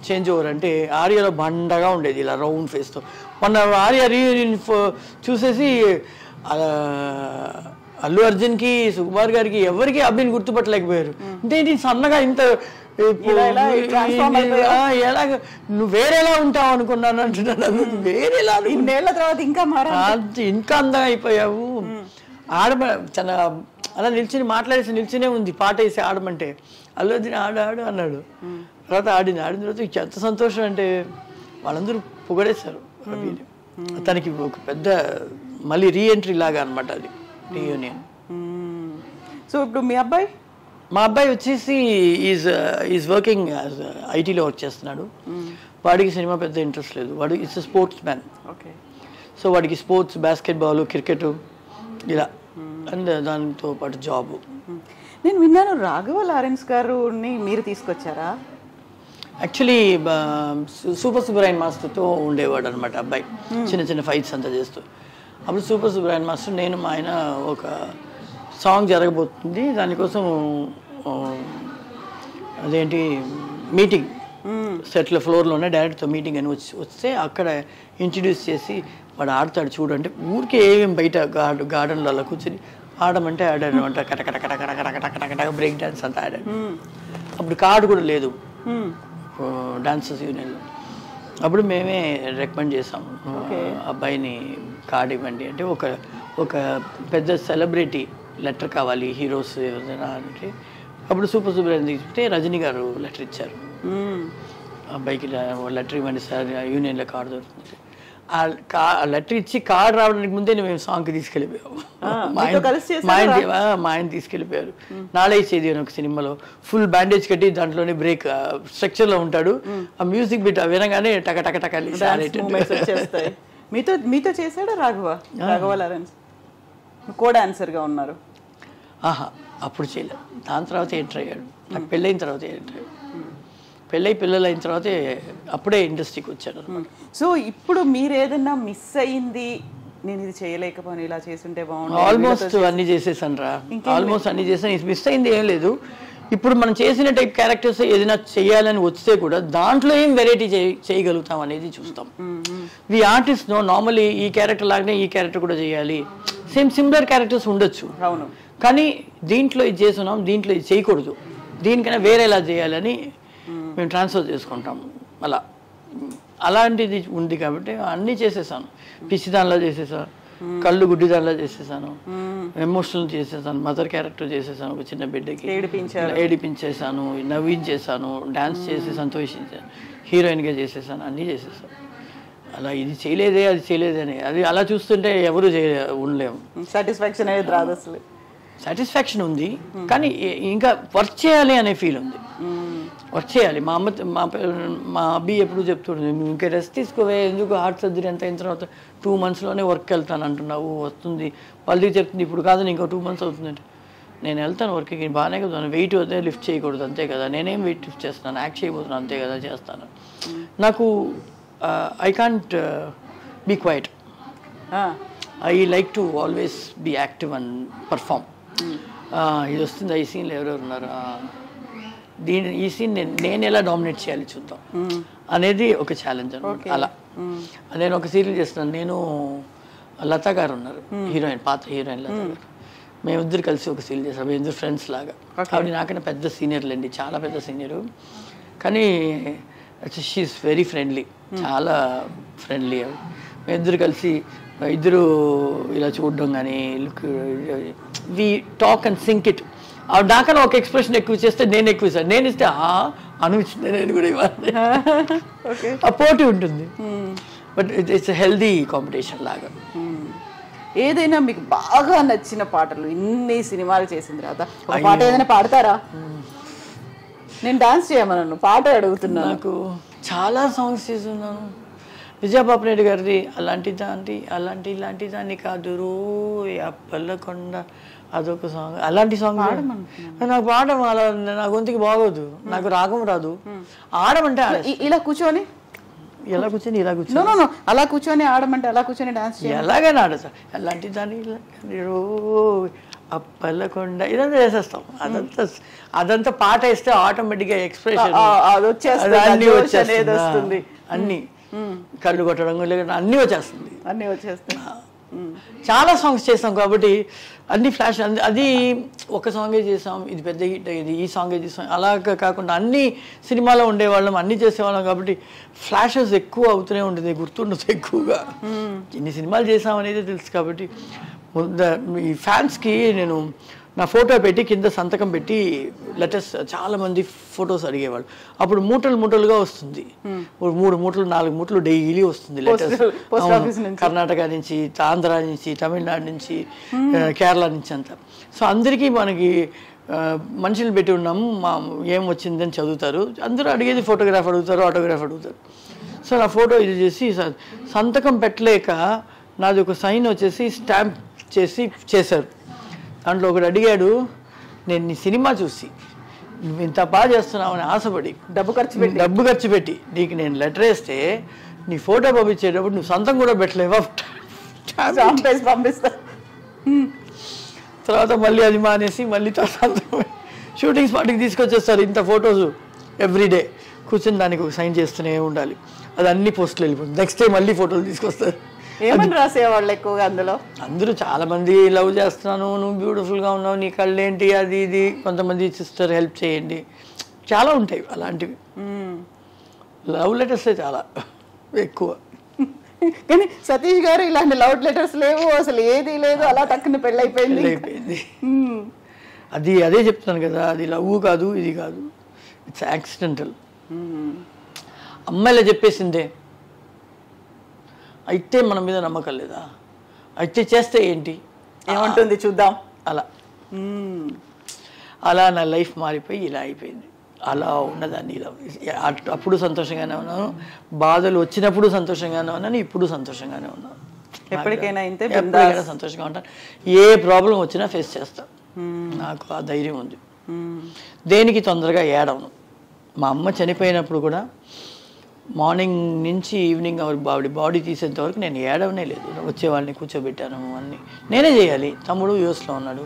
చేంజ్ ఓవర్ అంటే ఆర్యలో బండగా ఉండేది ఇలా రౌండ్ ఫేస్తో. మొన్న ఆర్య రీయూనియన్ చూసేసి అల్లు అర్జున్కి సుకుమార్ గారికి ఎవరికి అభిని గుర్తుపట్టలేకపోయారు. అంటే ఇది సన్నగా ఇంత ఎలాగ నువ్వు వేరేలా ఉంటావు అనుకున్నాను అంటున్నాను. వేరేలా ఇంకా అందంగా అయిపోయావు. చాలా అలా నిల్చుని నిల్చునే ఉంది. పాట వేసి ఆడమంటే అల్లు అర్జున్ ఆడు అన్నాడు. తర్వాత ఆడిన తర్వాత ఎంత సంతోషం అంటే వాళ్ళందరూ పొగడేశారు. తనకి ఒక పెద్ద మళ్ళీ రీఎంట్రీ లాగా అనమాట అది, రీయూనియన్. సో ఇప్పుడు మీ అబ్బాయి? మా అబ్బాయి వచ్చేసి ఈజ్ వర్కింగ్ ఐటీలో వర్క్ చేస్తున్నాడు. వాడికి సినిమా పెద్ద ఇంట్రెస్ట్ లేదు. వాడు it's sports man. Okay. So వాడికి స్పోర్ట్స్, బాస్కెట్బాల్, క్రికెట్ ఇలా అండ్ దాంతో పాటు జాబ్. నేను విన్నాను రాఘవ లారెన్స్ గారుని మీరు తీసుకొచ్చారా? యాక్చువల్లీ సూపర్ సుబ్బరాయన్ మాస్టర్తో ఉండేవాడు అనమాట అబ్బాయి, చిన్న చిన్న ఫైట్స్ అంతా చేస్తూ. అప్పుడు సూపర్ సుబ్బరాయన్ మాస్టర్ నేను మా ఆయన ఒక సాంగ్ జరగబోతుంది, దానికోసం అదేంటి మీటింగ్ సెట్లో ఫ్లోర్లోనే డైరెక్ట్తో మీటింగ్ అని వస్తే అక్కడ ఇంట్రడ్యూస్ చేసి వాడు ఆడతాడు చూడంటే ఊరికే ఏమేమి బయట గార్డెన్లో అలా కూర్చొని ఆడమంటే ఆడాడు అనమాట. కటకట కటకట కటకట కటకట బ్రేక్ డాన్స్ అంతా ఆడాడు. అప్పుడు కార్డు కూడా లేదు డాన్సర్స్ యూనియన్లో. అప్పుడు మేమే రికమెండ్ చేసాము అబ్బాయిని కార్డు ఇవ్వండి అంటే. ఒక పెద్ద సెలబ్రిటీ లెటర్ కావాలి హీరోస్ ఏదైనా అంటే అప్పుడు సూపర్ సుబ్బరాయన్ తీసుకుంటే రజనీ గారు లెటర్ ఇచ్చారు. అబ్బాయికి లెటర్ ఇవ్వండి సార్, యూనియన్లో కార్డు దొరుకుతుంది. ఆ లెటర్ ఇచ్చి కార్డు రావడానికి ముందే మేము సాంగ్కి తీసుకెళ్ళిపోయాము. మా ఆయన తీసుకెళ్ళిపోయారు. నాడే చేది అని ఒక సినిమాలో ఫుల్ బ్యాండేజ్ కట్టి దాంట్లోనే బ్రేక్ స్ట్రక్చర్లో ఉంటాడు. ఆ మ్యూజిక్ బిట్ వినగానే టక టక టక మీతో చేశాడు రాఘవ లారెన్స్? కో డాన్సర్గా ఉన్నారు. ఆహా, అప్పుడు చేయలేదు. దాని తర్వాత ఎంటర్ అయ్యాడు. నాకు పెళ్ళైన తర్వాత ఎంటర్ అయ్యాడు. పిల్లలు అయిన తర్వాతే అప్పుడే ఇండస్ట్రీకి వచ్చాను. సో ఇప్పుడు మీరు ఏదన్నా మిస్ అయ్యింది, నేను ఇది చేయలేకపోయాను, ఇలా చేస్తుంటే బాగుంది? ఆల్మోస్ట్ అన్ని చేసేసాను రా, ఆల్మోస్ట్ అన్ని చేసాను. మిస్ అయింది ఏం లేదు. ఇప్పుడు మనం చేసిన టైప్ క్యారెక్టర్స్ ఏదైనా చేయాలని వస్తే కూడా దాంట్లో ఏం వెరైటీ చేయగలుగుతాం అనేది చూస్తాం. ది ఆర్టిస్ట్ నో నార్మల్లీ ఈ క్యారెక్టర్ లాగానే ఈ క్యారెక్టర్ కూడా చేయాలి, సిమిలర్ క్యారెక్టర్స్ ఉండొచ్చు. అవును. కానీ దీంట్లో ఇది చేస్తున్నాం, దీంట్లో ఇది చేయకూడదు, దీనికైనా వేరేలా చేయాలని మేము ట్రాన్స్ఫర్ చేసుకుంటాము. అలాంటిది ఉంది కాబట్టి అన్నీ చేసేసాను. పిచ్చిదానిలా చేసేసాను, కళ్ళు గుడ్డిదానిలా చేసేసాను, ఎమోషనల్ చేసేసాను, మదర్ క్యారెక్టర్ చేసేసాను, ఒక చిన్న బిడ్డకి ఏడిపించేసాను, నవ్వించేసాను, డాన్స్ చేసి సంతోషించాను, హీరోయిన్గా చేసేసాను, అన్నీ చేసేసాను. అలా ఇది చేయలేదే అది చేయలేదే అని అది అలా చూస్తుంటే ఎవరు ఉండలేము. సాటిస్ఫాక్షన్ అనేది రాదు అసలు. సాటిస్ఫాక్షన్ ఉంది కానీ ఇంకా వర్క్ చేయాలి అనే ఫీల్ ఉంది. వర్క్ చేయాలి. మా అబ్బి ఎప్పుడు చెప్తుండే, నువ్వు ఇంకా రెస్ట్ తీసుకోవే, ఎందుకు హార్ట్ సర్జరీ ఎంత అయిన తర్వాత 2 monthsలోనే వర్క్కి వెళ్తాను అంటున్నావు, వస్తుంది వాళ్ళకి చెప్తుంది. ఇప్పుడు కాదు ఇంకో 2 months అవుతుందంటే నేను వెళ్తాను వర్క్కి, బాగానే కదా, వెయిట్ వద్దే లిఫ్ట్ చేయకూడదు అంతే కదా, నేనేం వెయిట్ లిఫ్ట్ చేస్తున్నాను, యాక్ట్ చేయబోతున్నాను అంతే కదా, చేస్తాను. నాకు I can't be quiet. I like to always be active and perform. ఇది వస్తుంది, ఈ సీన్లో ఎవరెవరు ఉన్నారు, ఈ సీన్ నేను ఎలా డామినేట్ చేయాలి చూద్దాం అనేది ఒక ఛాలెంజ్ అనమాట. అలా నేను ఒక సీరియల్ చేస్తున్నాను. నేను లతా గారు ఉన్నారు హీరోయిన్, పాత హీరోయిన్ లతా గారు. మేమిద్దరు కలిసి ఒక సీరియల్ చేస్తాం. మేమిద్దరు ఫ్రెండ్స్ లాగా. ఆవిడ నాకన్నా పెద్ద సీనియర్లు అండి, చాలా పెద్ద సీనియరు. కానీ షీఈస్ వెరీ ఫ్రెండ్లీ, చాలా ఫ్రెండ్లీ. ఇద్దరు కలిసి ఇద్దరు ఇలా చూడడం కానీ look we talk and sync it. నాకన్నా ఒక ఎక్స్ప్రెషన్ ఎక్కువ చేస్తే నేను ఎక్కువ ఇస్తాను, నేను ఇస్తే అనిపించింది నేను కూడా ఇవ్వాలి. ఆ పోటీ ఉంటుంది, బట్ ఇట్స్ హెల్దీ కాంపిటీషన్ లాగా. ఏదైనా మీకు బాగా నచ్చిన పాటలు ఇన్ని సినిమాలు చేసిన తర్వాత ఒక పాట ఏదైనా పాడతారా? నేను డాన్స్ చేయమన్నాను, పాట అడుగుతున్నాను. నాకు చాలా సాంగ్స్ చేస్తున్నాను. విజయపాపరెడ్డి గారిది అలాంటి ఇలాంటి దాన్ని కాదు రో అప్పల్లకొండ, అదొక సాంగ్. అలాంటి సాంగ్ నాకు పాడడం అలా నా గొంతుకి బాగోదు, నాకు రాగం రాదు. ఆడమంటే ఇలా కూర్చొని ఎలా కూర్చొని ఇలా కూర్చొని అలా కూర్చొని ఆడమంటే అలా కూర్చొని డాన్స్ ఎలాగైనా ఆడతా. అలాంటి దాన్ని రో అప్పల్లకొండ ఇదంతా చేసేస్తాం. అదంతా పాట వేస్తే ఆటోమేటిక్గా ఎక్స్ప్రెషన్ అన్ని వచ్చేస్తుంది, అన్ని కళ్ళు కొట్టడం అన్నీ వచ్చేస్తాయి. చాలా సాంగ్స్ చేస్తాం కాబట్టి అన్ని ఫ్లాష్. అది ఒక సాంగే చేసాం, ఇది పెద్ద హిట్ అయ్యేది, ఈ సాంగే చేసాం, అలాగా కాకుండా అన్ని సినిమాలో ఉండేవాళ్ళం, అన్నీ చేసేవాళ్ళం కాబట్టి ఫ్లాషెస్ ఎక్కువ అవుతూనే ఉంటుంది, గుర్తుండదు ఎక్కువగా. ఇన్ని సినిమాలు చేసాం అనేది తెలుసు కాబట్టి ఈ ఫ్యాన్స్కి నేను నా ఫోటో పెట్టి కింద సంతకం పెట్టి లెటర్స్ చాలామంది ఫొటోస్ అడిగేవాళ్ళు. అప్పుడు మూటలుగా వస్తుంది, 3 మూటలు 4 మూటలు డైలీ వస్తుంది లెటర్స్. కర్ణాటక నుంచి, ఆంధ్ర నుంచి, తమిళనాడు నుంచి, కేరళ నుంచి అంతా. సో అందరికీ మనకి మనుషులు పెట్టి ఉన్నాము, ఏం వచ్చిందని చదువుతారు. అందరూ అడిగేది ఫోటోగ్రాఫ్ అడుగుతారు, ఆటోగ్రాఫ్ అడుగుతారు. సో నా ఫోటో ఇది చేసి సంతకం పెట్టలేక నాది ఒక సైన్ వచ్చేసి స్టాంప్ చేశారు. దాంట్లో ఒకటి అడిగాడు, నేను నీ సినిమా చూసి నువ్వు ఇంత బాగా చేస్తున్నావు అని ఆశపడి డబ్బు ఖర్చు పెట్టి నీకు నేను లెటర్ వేస్తే నీ ఫోటో పంపించేటప్పుడు నువ్వు సంతం కూడా పెట్టలేవా, పంపిస్తా. తర్వాత మళ్ళీ అది మానేసి మళ్ళీ షూటింగ్ స్పాట్కి తీసుకొచ్చేస్తారు. ఇంత ఫొటోస్ ఎవ్రీడే కూర్చొని దానికి ఒక సైన్ చేస్తూనే ఉండాలి. అది అన్ని పోస్టులు వెళ్ళిపోతుంది. నెక్స్ట్ డే మళ్ళీ ఫోటోలు తీసుకొస్తారు. ఏమని రాసేవాళ్ళు ఎక్కువగా అందులో? అందరూ చాలామంది లవ్ చేస్తున్నాను, నువ్వు బ్యూటిఫుల్గా ఉన్నావు, నీ కళ్ళు ఏంటి, అది ఇది. కొంతమంది సిస్టర్ హెల్ప్ చేయండి, చాలా ఉంటాయి అలాంటివి. లవ్ లెటర్స్ చాలా ఎక్కువ. కానీ సతీష్ గారు ఇలాంటి లవ్ లెటర్స్ లేవు, అసలు ఏది లేదు, అలా తక్కువ పెళ్ళైపోయింది. అదే చెప్తాను కదా, అది లవ్ కాదు, ఇది కాదు, ఇట్స్ యాక్సిడెంటల్. అమ్మాయిలా చెప్పేసిందే అయితే మన మీద నమ్మకం లేదా, అయితే చేస్తే ఏంటి, ఏమంటుంది చూద్దాం, అలా నా లైఫ్ మారిపోయి ఇలా అయిపోయింది. అలా ఉన్నదాన్ని ఇలా అప్పుడు సంతోషంగానే ఉన్నాను, బాధలు వచ్చినప్పుడు సంతోషంగానే ఉన్నాను, ఇప్పుడు సంతోషంగానే ఉన్నాను. ఎప్పటికైనా సంతోషంగా ఉంటాను. ఏ ప్రాబ్లం వచ్చినా ఫేస్ చేస్తాను, నాకు ఆ ధైర్యం ఉంది. దేనికి తొందరగా ఏడవను. మా అమ్మ చనిపోయినప్పుడు కూడా మార్నింగ్ నుంచి ఈవినింగ్ ఆవిడ బాడీ తీసేంత వరకు నేను ఏడవనే లేదు. వచ్చేవాళ్ళని కూర్చోబెట్టాను, అన్నీ నేనే చేయాలి. తమ్ముడు యూఎస్లో ఉన్నాడు,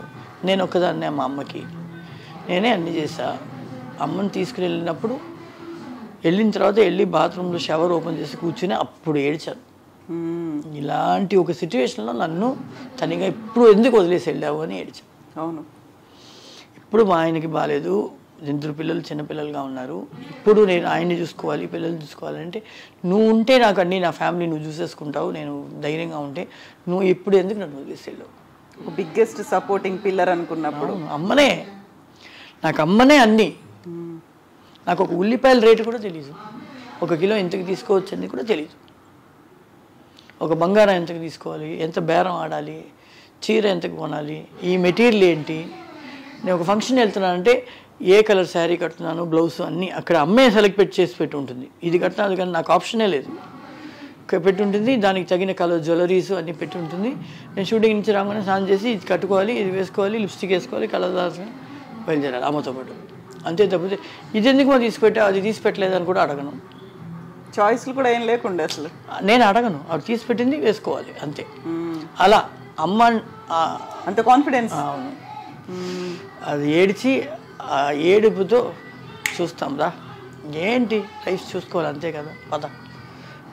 నేను ఒక్కదాన్నే మా అమ్మకి, నేనే అన్నీ చేసా. అమ్మని తీసుకుని వెళ్ళిన తర్వాత బాత్రూంలో షవర్ ఓపెన్ చేసి కూర్చుని అప్పుడు ఏడ్చాను. ఇలాంటి ఒక సిచ్యువేషన్లో నన్ను తనిగా ఇప్పుడు ఎందుకు వదిలేసి వెళ్ళావు అని ఏడ్చాను. అవును, ఇప్పుడు మా ఆయనకి బాగాలేదు, 2 పిల్లలు చిన్నపిల్లలుగా ఉన్నారు, ఇప్పుడు నేను ఆయన్ని చూసుకోవాలి, పిల్లల్ని చూసుకోవాలంటే నువ్వు ఉంటే నాకు అన్నీ, నా ఫ్యామిలీ నువ్వు చూసేసుకుంటావు, నేను ధైర్యంగా ఉంటే నువ్వు ఇప్పుడు ఎందుకు నన్ను వదిలేసి వెళ్ళావు. బిగ్గెస్ట్ సపోర్టింగ్ పిల్లర్ అనుకున్నప్పుడు అమ్మనే, నాకు అమ్మనే అన్నీ. నాకు ఒక ఉల్లిపాయల రేటు కూడా తెలీదు, 1 కిలో ఎంతకు తీసుకోవచ్చు అని కూడా తెలీదు, ఒక బంగారం ఎంతకు తీసుకోవాలి, ఎంత బేరం ఆడాలి, చీర ఎంతకు కొనాలి, ఈ మెటీరియల్ ఏంటి. నేను ఒక ఫంక్షన్ వెళ్తున్నానంటే ఏ కలర్ శారీ కడుతున్నాను, బ్లౌజ్ అన్నీ అక్కడ అమ్మే సెలెక్ట్ చేసి పెట్టి ఉంటుంది. ఇది కట్టినా కానీ నాకు ఆప్షనే లేదు, పెట్టి ఉంటుంది. దానికి తగిన కలర్ జ్యువెలరీస్ అన్నీ పెట్టి ఉంటుంది. నేను షూటింగ్ నుంచి రాగానే స్నానం చేసి ఇది కట్టుకోవాలి, ఇది వేసుకోవాలి, లిప్స్టిక్ వేసుకోవాలి, కలర్ దాల్చుకొని బయలుదేరాలి అమ్మతో పాటు. అంతే తప్పితే ఇది ఎందుకు తీసుకుపెట్టా, అది తీసి పెట్టలేదని కూడా అడగను. చాయిస్లు కూడా ఏం లేకుండా అసలు నేను అడగను, ఆవిడ తీసి పెట్టింది వేసుకోవాలి అంతే. అలా అమ్మ అంత కాన్ఫిడెన్స్. అవును, అది ఏడ్చి ఆ ఏడుపుతో చూస్తాం రా, ఏంటి లైఫ్ చూసుకోవాలి అంతే కదా పద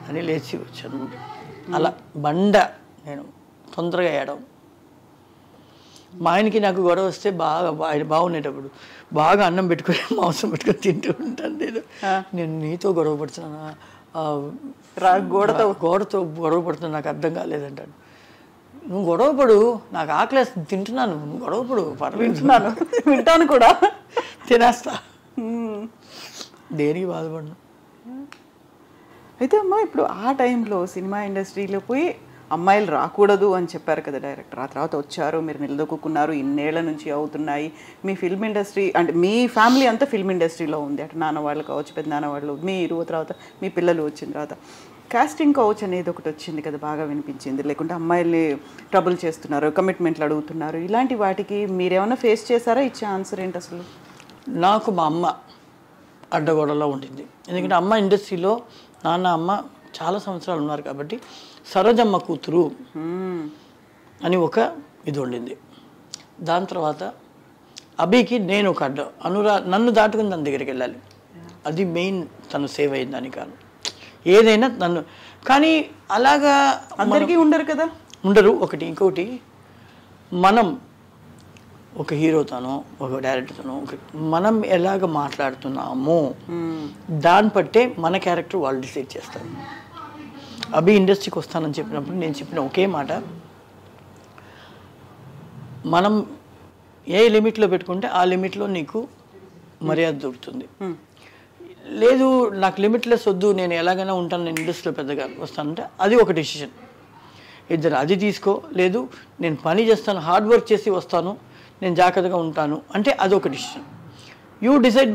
అని లేచి వచ్చాను. అలా నేను తొందరగా ఏడవం. మా ఆయనకి నాకు గొడవ వస్తే బాగా ఆయన బాగుండేటప్పుడు బాగా అన్నం పెట్టుకొని మాంసం పెట్టుకొని తింటూ ఉంటాను. నేను నీతో గొడవ పడుతున్నానా, గోడతో గొడవ పడుతున్నా, నాకు అర్థం కాలేదంటాడు. నువ్వు గొడవపడు, నాకు ఆకలేసి తింటున్నాను, నువ్వు గొడవపడు, వింటున్నాను, వింటాను కూడా, తినేస్తా, దేనికి బాధపడను. అయితే అమ్మా ఇప్పుడు ఆ టైంలో సినిమా ఇండస్ట్రీలో పోయి అమ్మాయిలు రాకూడదు అని చెప్పారు కదా డైరెక్టర్. ఆ తర్వాత వచ్చారు, మీరు నిలదొక్కున్నారు, ఇన్నేళ్ల నుంచి అవుతున్నాయి. మీ ఫిల్మ్ ఇండస్ట్రీ అంటే మీ ఫ్యామిలీ అంతా ఫిల్మ్ ఇండస్ట్రీలో ఉంది. అటు నాన్న వాళ్ళు కావచ్చు, పెద్ద నాన్న వాళ్ళు, మీరు, తర్వాత మీ పిల్లలు వచ్చిన తర్వాత కాస్టింగ్ కౌచ్ అనేది ఒకటి వచ్చింది కదా, బాగా వినిపించింది. లేకుంటే అమ్మాయిల్ని ట్రబుల్ చేస్తున్నారు, కమిట్మెంట్లు అడుగుతున్నారు, ఇలాంటి వాటికి మీరేమైనా ఫేస్ చేశారా? ఇచ్చే ఆన్సర్ ఏంటి అసలు? నాకు మా అమ్మ అడ్డగోడలో ఉంటుంది. ఎందుకంటే అమ్మ ఇండస్ట్రీలో నాన్న అమ్మ చాలా సంవత్సరాలు ఉన్నారు కాబట్టి సరోజమ్మ కూతురు అని ఒక ఇది ఉండింది. దాని తర్వాత అభికి నేను ఒక అడ్డ, నన్ను దాటుకుని తన దగ్గరికి వెళ్ళాలి, అది మెయిన్. తను సేవ్ అయిందని కాదు, ఏదైనా నన్ను. కానీ అలాగా అందరికీ ఉండరు కదా, ఉండరు. ఒకటి ఇంకొకటి, మనం ఒక హీరోతోనో ఒక డైరెక్టర్తోనో మనం ఎలాగ మాట్లాడుతున్నామో దాన్ని బట్టే మన క్యారెక్టర్ వాళ్ళు డిసైడ్ చేస్తారు. అభి ఇండస్ట్రీకి వస్తానని చెప్పినప్పుడు నేను చెప్పిన ఒకే మాట, మనం ఏ లిమిట్లో పెట్టుకుంటే ఆ లిమిట్లో నీకు మర్యాద దొరుకుతుంది. లేదు నాకు లిమిట్లెస్ వద్దు, నేను ఎలాగైనా ఉంటాను, నేను ఇండస్ట్రీలో పెద్దగా వస్తానంటే అది ఒక డెసిషన్. ఇద్దరు అది తీసుకో, లేదు నేను పని చేస్తాను, హార్డ్ వర్క్ చేసి వస్తాను, నేను జాగ్రత్తగా ఉంటాను అంటే అదొక decision. You decide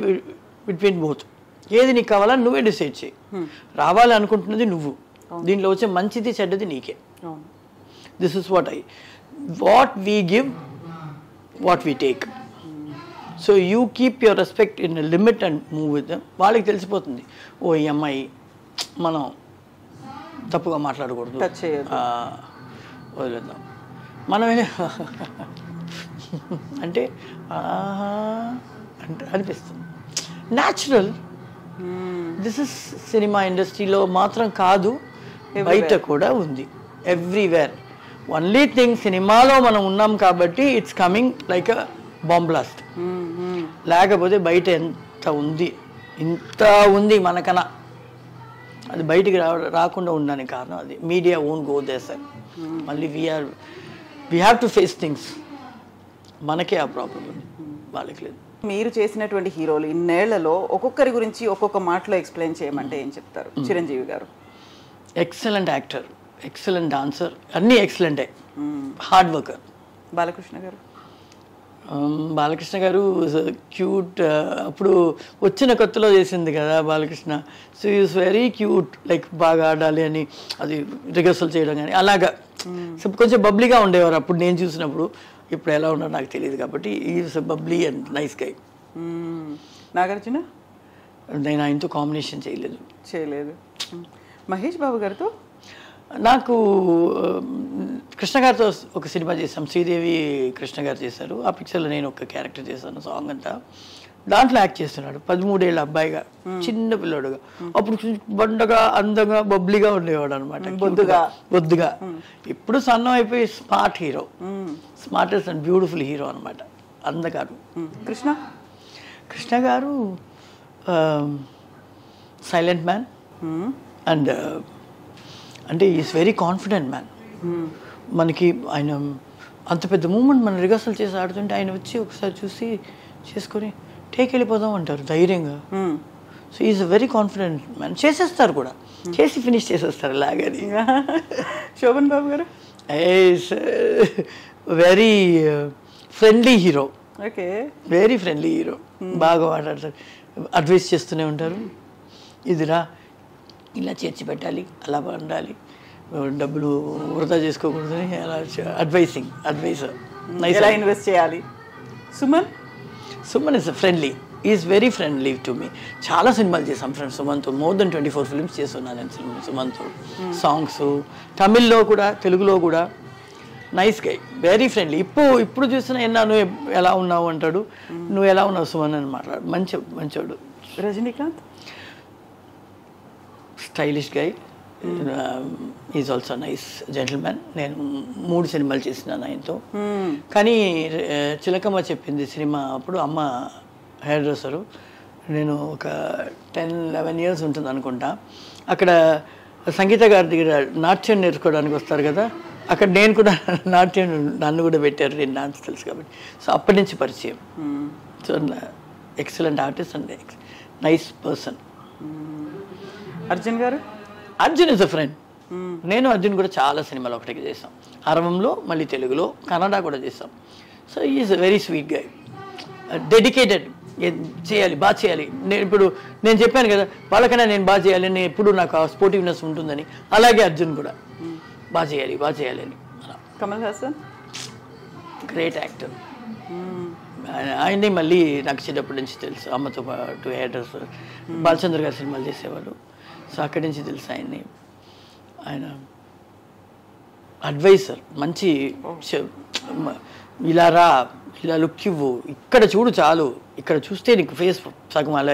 between both. ఏది నీకు కావాలని నువ్వే డిసైడ్ చేయి. రావాలి అనుకుంటున్నది నువ్వు, దీంట్లో వచ్చే మంచిది చెడ్డది నీకే. This is what we give, what we take. So you keep your respect in limit and move with them. వాళ్ళకి తెలిసిపోతుంది, ఓ ఈ అమ్మాయి మనం తప్పుగా మాట్లాడకూడదు, వదిలేద్దాం, మనమే అంటే అంటే అనిపిస్తుంది. న్యాచురల్. దిస్ ఇస్ సినిమా ఇండస్ట్రీలో మాత్రం కాదు, బయట కూడా ఉంది, ఎవ్రీవేర్. ఓన్లీ థింగ్, సినిమాలో మనం ఉన్నాం కాబట్టి it's coming like a bomb blast. లేకపోతే బయట ఎంత ఉంది, ఇంత ఉంది మనకన్నా, అది బయటికి రాకుండా ఉండడానికి కారణం అది. Media own go they sir. మళ్ళీ we have to face things. మనకే ఆ ప్రాబ్లం ఉంది, వాళ్ళకి లేదు. మీరు చేసినటువంటి హీరోలు ఇన్నేళ్లలో ఒక్కొక్కరి గురించి ఒక్కొక్క మాటలో ఎక్స్ప్లెయిన్ చేయమంటే ఏం చెప్తారు? చిరంజీవి గారు ఎక్సలెంట్ యాక్టర్, ఎక్సలెంట్ డాన్సర్, అన్నీ ఎక్సలెంటే, హార్డ్ వర్కర్. బాలకృష్ణ గారు బాలకృష్ణ గారు క్యూట్. అప్పుడు వచ్చిన కొత్తలో చేసింది కదా Balakrishna. So is very cute, like బాగా ఆడాలి అని అది రిహర్సల్ చేయడం కానీ అలాగా. కొంచెం బబ్లీగా ఉండేవారు అప్పుడు నేను చూసినప్పుడు. ఇప్పుడు ఎలా ఉన్నారో నాకు తెలియదు కాబట్టి is bubbly and nice guy. Nagarjuna నేను ఆయనతో కాంబినేషన్ చేయలేదు. మహేష్ బాబు గారితో నాకు కృష్ణ గారితో ఒక సినిమా చేసాం, శ్రీదేవి కృష్ణ గారు చేశారు. ఆ పిక్చర్లో నేను ఒక క్యారెక్టర్ చేశాను, సాంగ్ అంతా. దాంట్లో యాక్ట్ చేస్తున్నాడు 13 ఏళ్ళ అబ్బాయిగా, చిన్న పిల్లోడుగా. అప్పుడు బండగా అందంగా బబ్లీగా ఉండేవాడు అనమాట, బొద్దుగా. ఇప్పుడు సన్నం అయిపోయి smart hero, smartest and beautiful hero అనమాట, అందగారు. కృష్ణ గారు సైలెంట్ మ్యాన్ అండ్ అంటే ఈజ్ వెరీ కాన్ఫిడెంట్ మ్యాన్. మనకి ఆయన అంత పెద్ద మూమెంట్ మనం రిహర్సల్ చేసి ఆడుతుంటే ఆయన వచ్చి ఒకసారి చూసి చేసుకొని టేక్ వెళ్ళిపోదాం అంటారు ధైర్యంగా. So is very confident man. చేసేస్తారు కూడా, చేసి ఫినిష్ చేసేస్తారు లాగని. శోభన్ బాబు గారు very friendly hero, okay, very friendly hero. బాగా మాట్లాడతారు, అడ్వైస్ చేస్తూనే ఉంటారు. ఇదిరా ఇలా చేర్చి పెట్టాలి, అలా ఉండాలి, డబ్బులు వృధా చేసుకోకూడదు అని అలా అడ్వైజర్. ఎలా ఇన్వెస్ట్ చేయాలి. Suman is friendly, is very friendly to me. చాలా సినిమాలు చేసాం ఫ్రెండ్స్ సుమన్తో, మోర్ దెన్ 24 ఫిల్మ్స్ చేస్తున్నాను నేను సుమన్తో. సాంగ్స్ తమిళ్లో కూడా తెలుగులో కూడా. Nice guy, very friendly. ఇప్పుడు చూసినా నువ్వు ఎలా ఉన్నావు అంటాడు, నువ్వు ఎలా ఉన్నావు సుమన్ అని మాట్లాడు. మంచోడు. Rajinikanth stylish guy, is also nice gentlemen. నేను 3 సినిమాలు చేసినాను ఆయనతో. కానీ చిలకమ్మ చెప్పింది సినిమా అప్పుడు అమ్మ హెయిర్ డ్రెస్సరు, నేను ఒక 10-11 years ఉంటుంది అనుకుంటా. అక్కడ సంగీత గారి దగ్గర నాట్యం నేర్చుకోవడానికి వస్తారు కదా, అక్కడ నేను కూడా నాట్యం నన్ను కూడా పెట్టారు, నేను డాన్స్ తెలుసు కాబట్టి. సో అప్పటి నుంచి పరిచయం. So excellent artist and nice person. Arjun garu? Arjun is a friend. నేను అర్జున్ కూడా చాలా సినిమాలు ఒకటికి చేసాం, అరవంలో, మళ్ళీ తెలుగులో, కన్నడ కూడా చేసాం. So is a very sweet guy, dedicated. చేయాలి, బాగా చేయాలి. నేను చెప్పాను కదా, వాళ్ళకైనా నేను బాగా చేయాలి అని ఎప్పుడు నాకు ఆ స్పోర్టివ్నెస్ ఉంటుందని. అలాగే అర్జున్ కూడా బాగా చేయాలి అని. కమల్ హాసన్? Great actor. ఆయన్ని మళ్ళీ నాకు చిన్నప్పటి నుంచి తెలుసు, అమ్మతో పాటు హెయిర్డ్రెస్ బాలచంద్ర గారి సినిమాలు చేసేవాళ్ళు. సో అక్కడి నుంచి తెలుసు ఆయన్ని. ఆయన అడ్వైజర్, మంచి ఇలా రా, ఇలా లుక్ ఇవ్వు, ఇక్కడ చూడు చాలు, ఇక్కడ చూస్తే నీకు ఫేస్ సగం అలా.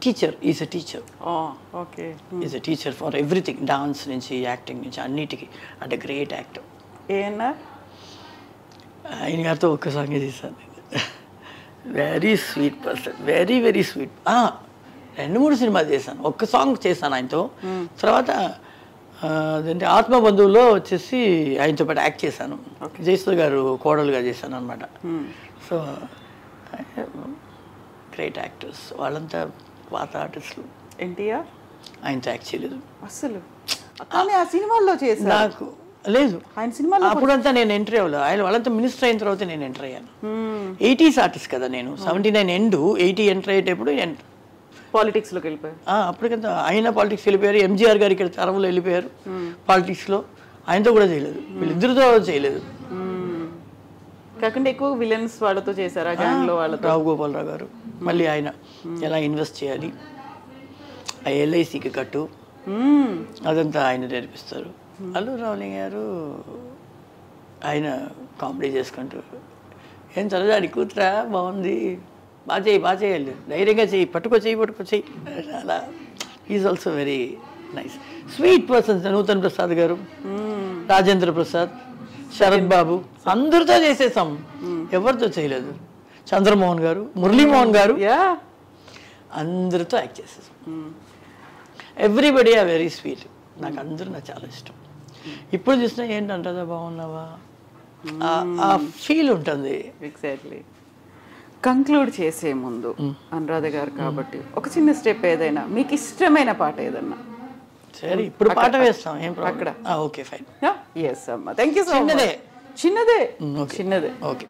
Teacher, is a teacher. Okay, is a teacher for everything, dance నుంచి యాక్టింగ్ నుంచి అన్నిటికీ. అంటే గ్రేట్ యాక్టర్. ఏఎన్ఆర్? ఆయన గారితో ఒక్క సాంగ్ చేశాను. Very sweet person, very very sweet. 2-3 సినిమాలు చేశాను, ఒక్క సాంగ్ చేశాను ఆయనతో. తర్వాత అదేంటి ఆత్మబంధువులో వచ్చేసి ఆయనతో పాటు యాక్ట్ చేశాను. జయసుధ గారు కోడలుగా చేశాను అనమాట. సో గ్రేట్ యాక్టర్స్ వాళ్ళంతా, పాత ఆర్టిస్టులు. ఎన్టీఆర్? ఆయనతో యాక్ట్ చేయలేదు అసలు, కానీ ఆ సినిమాల్లో చేశాను. నాకు లేదు ఆయన సినిమాలో అప్పుడంతా నేను ఎంట్రీ అవ్వలేదు. ఆయన వాళ్ళంతా మినిస్టర్ అయిన తర్వాత నేను ఎంటర్ అయ్యాను. 80s ఆర్టిస్ట్ కదా నేను. 79 ఎండ్, 80 ఎంటర్ అయ్యేటప్పుడు పాలిటిక్స్లోకి వెళ్ళిపోయారు. అప్పటికంతా ఆయన పాలిటిక్స్ వెళ్ళిపోయారు. ఎంజీఆర్ గారు ఇక్కడ తరంలో వెళ్ళిపోయారు పాలిటిక్స్లో. ఆయనతో కూడా చేయలేదు, వీళ్ళిద్దరితో చేయలేదు. కాకుండా ఎక్కువ విలన్స్ వాళ్ళతో చేశారు ఆ గ్యాంగ్లో వాళ్ళతో. రావు గోపాలరావు గారు మళ్ళీ ఆయన ఎలా ఇన్వెస్ట్ చేయాలి, ఆ ఎల్ఐసికి కట్టు, అదంతా ఆయన నేర్పిస్తారు. అల్లు రావులింగ్ గారు ఆయన కామెడీ చేసుకుంటూ, ఏం చదవదాడి కూతురా, బాగుంది, బాగా చేయాలి, ధైర్యంగా చెయ్యి, పట్టుకో చెయ్యి అలా. Is also very nice sweet persons. Nutan Prasad గారు, రాజేంద్ర ప్రసాద్, శరత్ బాబు, అందరితో చేసేసాం, ఎవరితో చేయలేదు. చంద్రమోహన్ గారు, మురళీమోహన్ గారు, అందరితో యాక్ట్ చేసేసాం. Everybody are very sweet. నాకు అందరూ నాకు చాలా ఇష్టం. ఇప్పుడు చూసినా ఏంటంటుందా, బాగున్నావా, ఆ ఫీల్ ఉంటుంది. ఎగ్జాక్ట్లీ. కంక్లూడ్ చేసే ముందు అనురాధ గారు కాబట్టి ఒక చిన్న స్టెప్ ఏదైనా, మీకు ఇష్టమైన పాట ఏదన్నా. సరే, ఇప్పుడు పాట వేస్తాం, ఏం అక్కడ. Okay fine. ఎస్ అమ్మా, థ్యాంక్ యూ సో మచ్. చిన్నదే. Okay,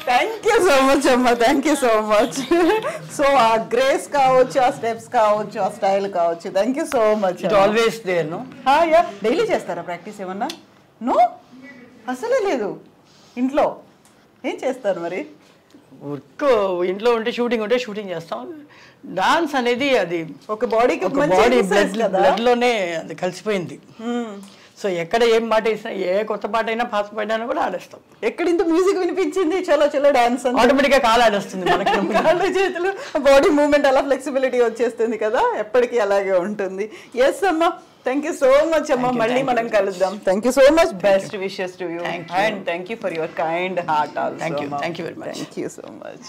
thank you so much అమ్మా, thank you so much. So ఆ గ్రేస్ కావచ్చు, ఆ స్టెప్స్ కావచ్చు, ఆ స్టైల్ కావచ్చు, thank you so much. It always there. No, daily చేస్తారా ప్రాక్టీస్ ఏమన్నా? నో, అసలే లేదు. ఇంట్లో ఏం చేస్తారు మరి? వర్క్ ఇంట్లో ఉంటే, షూటింగ్ చేస్తాం. డాన్స్ అనేది అది ఒక బాడీకి, బాడీ బ్లడ్లోనే అది కలిసిపోయింది. సో ఎక్కడ ఏం పాట వేసినా, ఏ కొత్త పాట అయినా, పాత పాట అయినా కూడా ఆడేస్తాం. ఎక్కడ ఇంత మ్యూజిక్ వినిపించింది, చలో డాన్స్ ఆటోమేటిక్గా కాలు ఆడేస్తుంది మనకి. కాళ్ళు చేతులు, బాడీ మూవ్మెంట్ అలా ఫ్లెక్సిబిలిటీ వచ్చేస్తుంది కదా, ఎప్పటికీ అలాగే ఉంటుంది. ఎస్ అమ్మా, థ్యాంక్ యూ సో మచ్ అమ్మా. మళ్ళీ మనం కలుద్దాం. Thank you so much. Best wishes to you and thank you for your kind heart also. Thank you very much. Thank you so much.